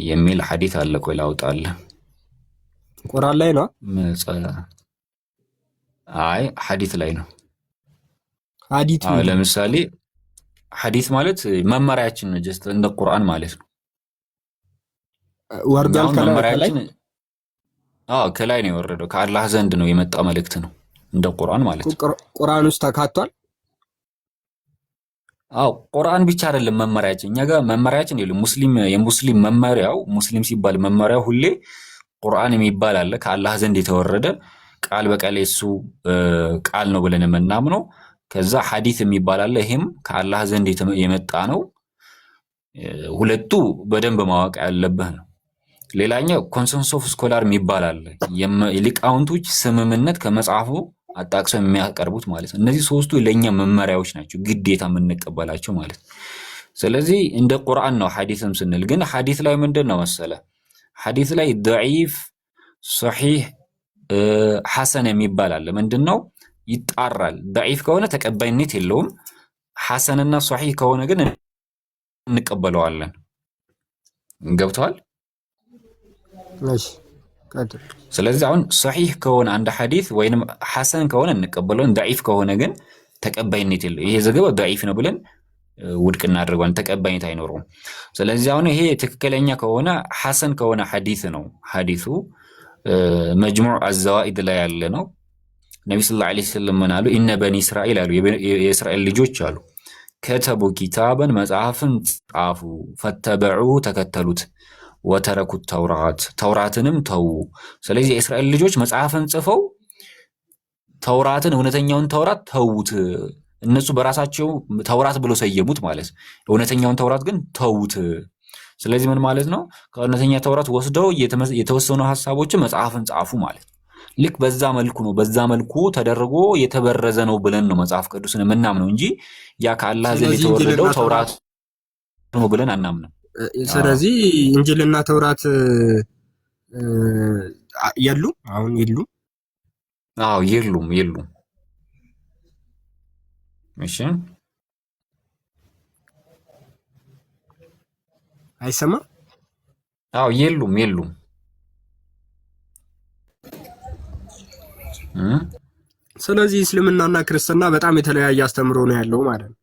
[SPEAKER 4] የሚል ሐዲስ አለ። ቆይ ላውጣልህ።
[SPEAKER 1] ቁርአን ላይ ነው?
[SPEAKER 4] አይ ሐዲስ ላይ ነው።
[SPEAKER 1] ሐዲስ
[SPEAKER 4] ለምሳሌ ሐዲስ ማለት መመሪያችን ነው። ጀስት እንደ ቁርአን ማለት ነው።
[SPEAKER 1] ወርዷል
[SPEAKER 4] መመሪያችን። ከላይ ነው የወረደው፣ ከአላህ ዘንድ ነው የመጣ መልእክት ነው። እንደ ቁርአን ማለት ነው።
[SPEAKER 1] ቁርአን ውስጥ ተካቷል።
[SPEAKER 4] ቁርአን ብቻ አይደለም መመሪያችን። እኛ ጋር መመሪያችን የሙስሊም መመሪያው ሙስሊም ሲባል መመሪያው ሁሌ ቁርአን የሚባል አለ፣ ከአላህ ዘንድ የተወረደ ቃል በቃል የሱ ቃል ነው ብለን የምናምነው። ከዛ ሐዲስ የሚባል አለ፣ ይሄም ከአላህ ዘንድ የመጣ ነው። ሁለቱ በደንብ ማወቅ ያለብህ ነው። ሌላኛው ኮንሰንሰስ ኦፍ ስኮላር የሚባል አለ፣ የሊቃውንቶች ስምምነት ከመጽሐፉ አጣቅሰው የሚያቀርቡት ማለት ነው። እነዚህ ሶስቱ ለኛ መመሪያዎች ናቸው፣ ግዴታ የምንቀበላቸው ማለት ነው። ስለዚህ እንደ ቁርአን ነው ሐዲስም ስንል። ግን ሐዲስ ላይ ምንድን ነው መሰለ፣ ሐዲስ ላይ ደዒፍ፣ ሶሒህ ሐሰን የሚባል አለ። ምንድነው? ይጣራል። ضعيف ከሆነ ተቀባይነት የለውም። ሐሰንና ሷሂህ ከሆነ ግን እንቀበለዋለን። ገብቷል?
[SPEAKER 1] እሺ ቀጥል።
[SPEAKER 4] ስለዚህ አሁን ሷሂህ ከሆነ አንድ ሐዲስ ወይንም ሐሰን ከሆነ እንቀበለዋለን። ضعيف ከሆነ ግን ተቀባይነት የለው። ይሄ ዘገባ ضعيف ነው ብለን ውድቅ እናደርገዋለን። ተቀባይነት አይኖረውም። ስለዚህ አሁን ይሄ ትክክለኛ ከሆነ ሐሰን ከሆነ ሐዲስ ነው። ሐዲሱ መጅሙዕ አዘዋኢድ ላይ ያለ ነው። ነቢ ሰለላሁ ዐለይሂ ወሰለም ምን አሉ? ኢነ በኒ እስራኤል አሉ፣ የእስራኤል ልጆች አሉ፣ ከተቡ ኪታበን መጽሐፍን ጻፉ፣ ፈተበዑ ተከተሉት፣ ወተረኩት ተውራት ተውራትንም ተዉ። ስለዚህ የእስራኤል ልጆች መጽሐፍን ጽፈው ተውራትን እውነተኛውን ተውራት ተዉት። እነሱ በራሳቸው ተውራት ብሎ ሰየሙት ማለት፣ እውነተኛውን ተውራት ግን ተዉት። ስለዚህ ምን ማለት ነው? ከእውነተኛ ተውራት ወስደው የተወሰኑ ሐሳቦችን መጽሐፍን ጻፉ ማለት ነው። ልክ በዛ መልኩ ነው። በዛ መልኩ ተደርጎ የተበረዘ ነው ብለን ነው መጽሐፍ ቅዱስን የምናምነው እንጂ ያ ከአላህ ዘንድ የተወረደው ተውራት ነው ብለን አናምንም።
[SPEAKER 1] ስለዚህ እንጅልና ተውራት የሉም፣ አሁን የሉም።
[SPEAKER 4] አዎ የሉም። እሺ
[SPEAKER 1] አይሰማም።
[SPEAKER 4] አዎ የሉም።
[SPEAKER 1] ስለዚህ እስልምናና ክርስትና በጣም የተለያየ አስተምሮ ነው ያለው ማለት ነው።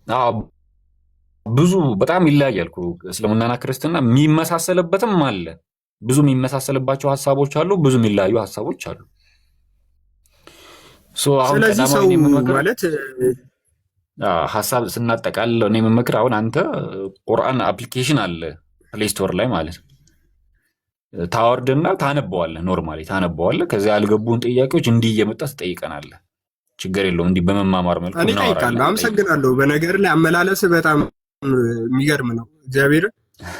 [SPEAKER 4] አዎ ብዙ በጣም ይለያያል። እስልምናና ክርስትና የሚመሳሰልበትም አለ። ብዙ የሚመሳሰልባቸው ሐሳቦች አሉ፣ ብዙ የሚለያዩ ሐሳቦች አሉ።
[SPEAKER 1] ስለዚህ ሰው ማለት
[SPEAKER 4] ሐሳብ ስናጠቃልለው እኔ የምመክር አሁን አንተ ቁርአን አፕሊኬሽን አለ ፕሌይ ስቶር ላይ ማለት ነው፣ ታወርድና ታነበዋለህ። ኖርማሊ ታነበዋለህ። ከዚያ ያልገቡን ጥያቄዎች እንዲህ እየመጣ ትጠይቀናለህ። ችግር የለውም። እንዲህ በመማማር መልኩ
[SPEAKER 1] እኔ ጠይቃለሁ። አመሰግናለሁ። በነገር ላይ አመላለስ በጣም የሚገርም ነው። እግዚአብሔር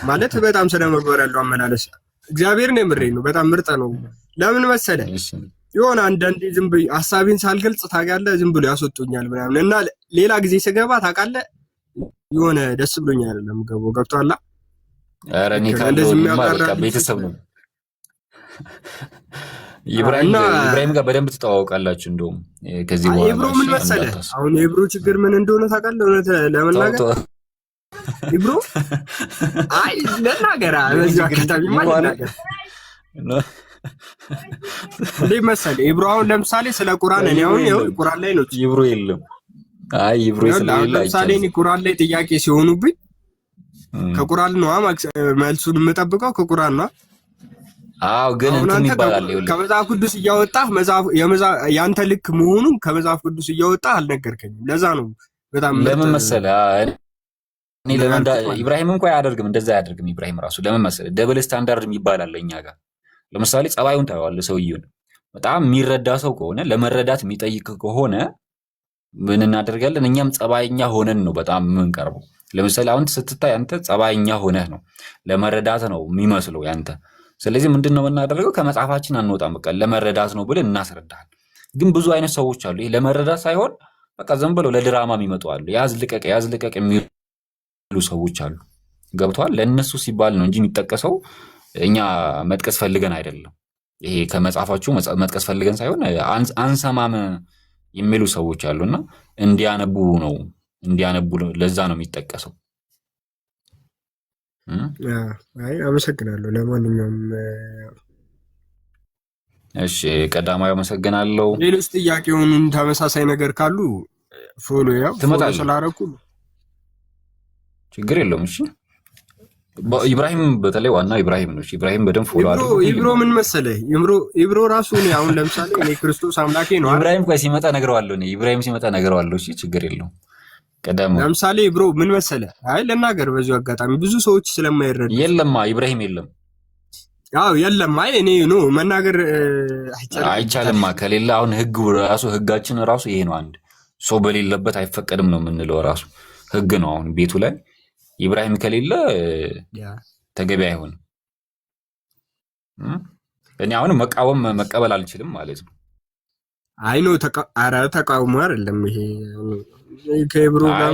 [SPEAKER 1] ማለት በጣም ስለመግበር ያለው አመላለስ እግዚአብሔርን የምሬን ነው። በጣም ምርጥ ነው። ለምን መሰለህ? የሆነ አንዳንዴ ዝም ብዬ ሐሳቤን ሳልገልጽ ታውቃለህ፣ ዝም ብሎ ያስወጡኛል ምናምን እና ሌላ ጊዜ ስገባ ታውቃለህ የሆነ ደስ ብሎኝ አይደለም ገባው። ገብቶሃል?
[SPEAKER 4] ኧረ እኔ ካለው በቃ ቤተሰብ ነው። ኢብራሂም ጋር በደንብ ትተዋወቃላችሁ። እንደውም ከዚህ በኋላ
[SPEAKER 1] ኢብሮ ምን መሰለህ፣ አሁን የኢብሮ ችግር ምን እንደሆነ ታውቃለህ? እውነት ለመናገር ኢብሮ አይ ለናገራ በዚህ አካባቢ ማለት ነው እንዴ መሰለህ ኢብሮ አሁን ለምሳሌ ስለ ቁርአን እኔ አሁን ቁርአን ላይ ነው
[SPEAKER 4] ኢብሮ የለም። አይ ኢብሮ ስለሌለ
[SPEAKER 1] ለምሳሌ እኔ ቁርአን ላይ ጥያቄ ሲሆኑብኝ ከቁርአን ነው መልሱን የምጠብቀው ከቁርአን ነው።
[SPEAKER 4] አዎ ግን እንትን ይባላል ይኸውልህ
[SPEAKER 1] ከመጽሐፍ ቅዱስ እያወጣህ ያንተ ልክ መሆኑን ከመጽሐፍ ቅዱስ እያወጣህ አልነገርከኝም። ለዛ ነው በጣም
[SPEAKER 4] ለምን መሰለህ እኔ ለምን ኢብራሂም እንኳን አያደርግም፣ እንደዛ አያደርግም። ኢብራሂም ራሱ ለምን መሰለህ ደብል ስታንዳርድ የሚባል አለ እኛ ጋር። ለምሳሌ ጸባዩን ታየዋለህ። ሰውየውን በጣም የሚረዳ ሰው ከሆነ ለመረዳት የሚጠይቅ ከሆነ ምን እናደርጋለን? እኛም ጸባይኛ ሆነን ነው በጣም የምንቀርበው። ለምሳሌ አሁን ስትታይ አንተ ጸባይኛ ሆነህ ነው ለመረዳት ነው የሚመስለው ያንተ። ስለዚህ ምንድነው የምናደርገው? ከመጽሐፋችን አንወጣም። በቃ ለመረዳት ነው ብለን እናስረዳል። ግን ብዙ አይነት ሰዎች አሉ። ይሄ ለመረዳት ሳይሆን በቃ ዝም ብለው ለድራማ የሚመጡ አሉ። ያዝ ልቀቅ የሚሉ ሰዎች አሉ። ገብቷል? ለእነሱ ሲባል ነው እንጂ የሚጠቀሰው እኛ መጥቀስ ፈልገን አይደለም። ይሄ ከመጽሐፋችሁ መጥቀስ ፈልገን ሳይሆን አንሰማም የሚሉ ሰዎች አሉና እንዲያነቡ ለዛ ነው የሚጠቀሰው።
[SPEAKER 1] አይ አመሰግናለሁ። ለማንኛውም
[SPEAKER 4] እሺ ቀዳማዊ አመሰግናለሁ።
[SPEAKER 1] ሌሎች ጥያቄውን ተመሳሳይ ነገር ካሉ ፎሎ ስላደረኩ
[SPEAKER 4] ችግር የለውም። እሺ ኢብራሂም በተለይ ዋና ኢብራሂም ነው። ኢብራሂም በደንብ ፎሎ አድርጎ
[SPEAKER 1] ኢብሮ ምን መሰለህ ኢብሮ ራሱ ነው። አሁን ለምሳሌ እኔ ክርስቶስ አምላኬ ነው።
[SPEAKER 4] ኢብራሂም ቆይ ሲመጣ እነግረዋለሁ። ኢብራሂም ሲመጣ እነግረዋለሁ። እሺ ችግር የለውም። ቀዳማዊ
[SPEAKER 1] ለምሳሌ ኢብሮ ምን መሰለህ፣ አይ ለናገር በዚሁ አጋጣሚ ብዙ ሰዎች ስለማይረዱ
[SPEAKER 4] የለማ ኢብራሂም የለም።
[SPEAKER 1] አዎ የለም። አይ እኔ ነው መናገር
[SPEAKER 4] አይቻልማ። ከሌላ አሁን ህጋችን ራሱ ይሄ ነው። አንድ ሰው በሌለበት አይፈቀድም ነው የምንለው። ራሱ ህግ ነው። አሁን ቤቱ ላይ ኢብራሂም ከሌለ ተገቢ አይሆንም። እኔ አሁን መቀበል አልችልም ማለት ነው።
[SPEAKER 1] አይ ነው ተቃውሞ አይደለም ይሄ ከኢብሮ ጋር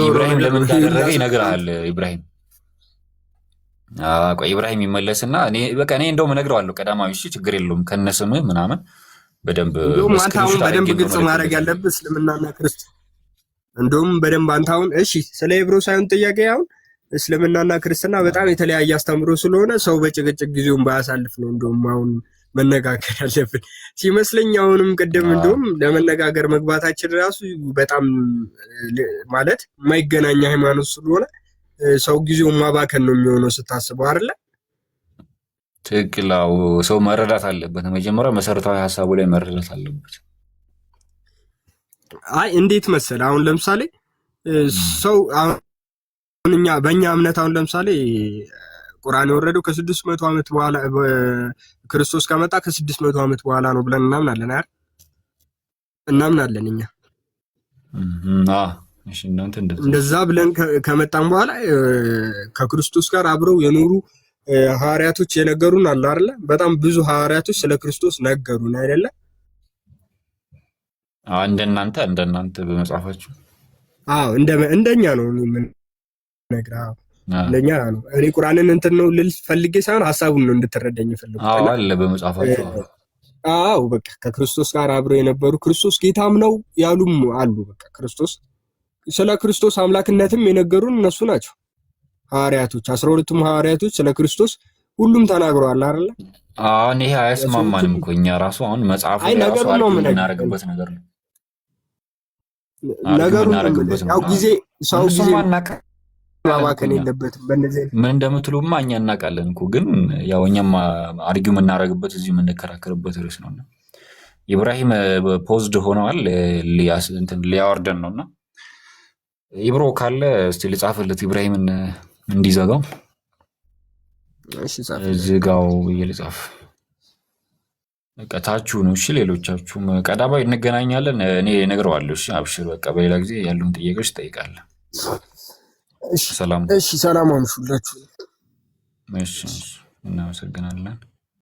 [SPEAKER 4] ኢብራሂም ለምን እንዳደረገ ይነግርሃል። ኢብራሂም ቆይ ኢብራሂም ይመለስና እኔ እንደውም እነግረዋለሁ ቀዳማዊ። እሺ ችግር የለውም ከነስምህ ምናምን በደንብ
[SPEAKER 1] እንደውም አንተ አሁን
[SPEAKER 4] በስክሪንሾት
[SPEAKER 1] በደንብ
[SPEAKER 4] አድርጌ
[SPEAKER 1] ግልጽ ማድረግ ያለብህ እስልምናና ክርስትና እንደውም በደንብ አንተ አሁን እሺ ስለ ኢብሮ ሳይሆን ጥያቄ አሁን እስልምናና ክርስትና በጣም የተለያየ አስተምሮ ስለሆነ ሰው በጭቅጭቅ ጊዜውን ባያሳልፍ ነው እንደውም አሁን መነጋገር ያለብን ሲመስለኝ። አሁንም ቅድም እንደውም ለመነጋገር መግባታችን ራሱ በጣም ማለት የማይገናኝ ሃይማኖት ስለሆነ ሰው ጊዜውን ማባከን ነው የሚሆነው ስታስበው አይደለ?
[SPEAKER 4] ትክክል። ሰው መረዳት አለበት። መጀመሪያ መሰረታዊ ሀሳቡ ላይ መረዳት አለበት።
[SPEAKER 1] አይ እንዴት መሰለ አሁን ለምሳሌ ሰው አሁን በእኛ እምነት አሁን ለምሳሌ ቁርአን የወረደው ከ600 ዓመት በኋላ ክርስቶስ ከመጣ ከ600 ዓመት በኋላ ነው ብለን እናምናለን አይደል? እናምናለን እኛ።
[SPEAKER 4] እሺ እናንተ
[SPEAKER 1] እንደዛ ብለን ከመጣን በኋላ ከክርስቶስ ጋር አብረው የኖሩ ሐዋርያቶች የነገሩን አለ አይደለ? በጣም ብዙ ሐዋርያቶች ስለ ክርስቶስ ነገሩን አይደለ?
[SPEAKER 4] እንደናንተ በመጽሐፋችሁ
[SPEAKER 1] እንደኛ ነው የምነግርህ። ለኛ ነው እኔ ቁርአንን እንትን ነው ልል ፈልጌ ሳይሆን ሐሳቡን ነው እንድትረዳኝ ፈልጌ።
[SPEAKER 4] አለ በመጽሐፋችሁ።
[SPEAKER 1] በቃ ከክርስቶስ ጋር አብረው የነበሩ ክርስቶስ ጌታም ነው ያሉም አሉ። በቃ ስለ ክርስቶስ አምላክነትም የነገሩን እነሱ ናቸው ሐዋርያቶች። 12ቱም ሐዋርያቶች ስለ ክርስቶስ ሁሉም ተናግረዋል አይደለ?
[SPEAKER 4] አሁን ይሄ አያስማማንም እኮ እኛ ራሱ አሁን መጽሐፉ ራሱ የምናደርግበት ነገር ነው።
[SPEAKER 1] ነገሩ ያው ሰው ጊዜ ማባከን የለበትም። በእንደዚህ
[SPEAKER 4] ምን እንደምትሉማ እኛ እናውቃለን እኮ ግን ያው እኛም አርጊው የምናደርግበት እዚህ የምንከራከርበት ርዕስ ነውና ኢብራሂም ፖዝድ ሆነዋል ሊያወርደን ነውና ኢብሮ ካለ እስቲ ልጻፍለት ኢብራሂምን እንዲዘጋው።
[SPEAKER 1] እሺ ጻፍ
[SPEAKER 4] ዝጋው ይልጻፍ በቃ ታችሁ ነው። እሺ ሌሎቻችሁም ቀዳማዊ እንገናኛለን። እኔ እነግረዋለሁ። እሺ አብሽር በቃ በሌላ ጊዜ ያለውን ጥያቄዎች ትጠይቃለህ።
[SPEAKER 1] እሺ ሰላም አምሹላችሁ።
[SPEAKER 4] እሺ እናመሰግናለን።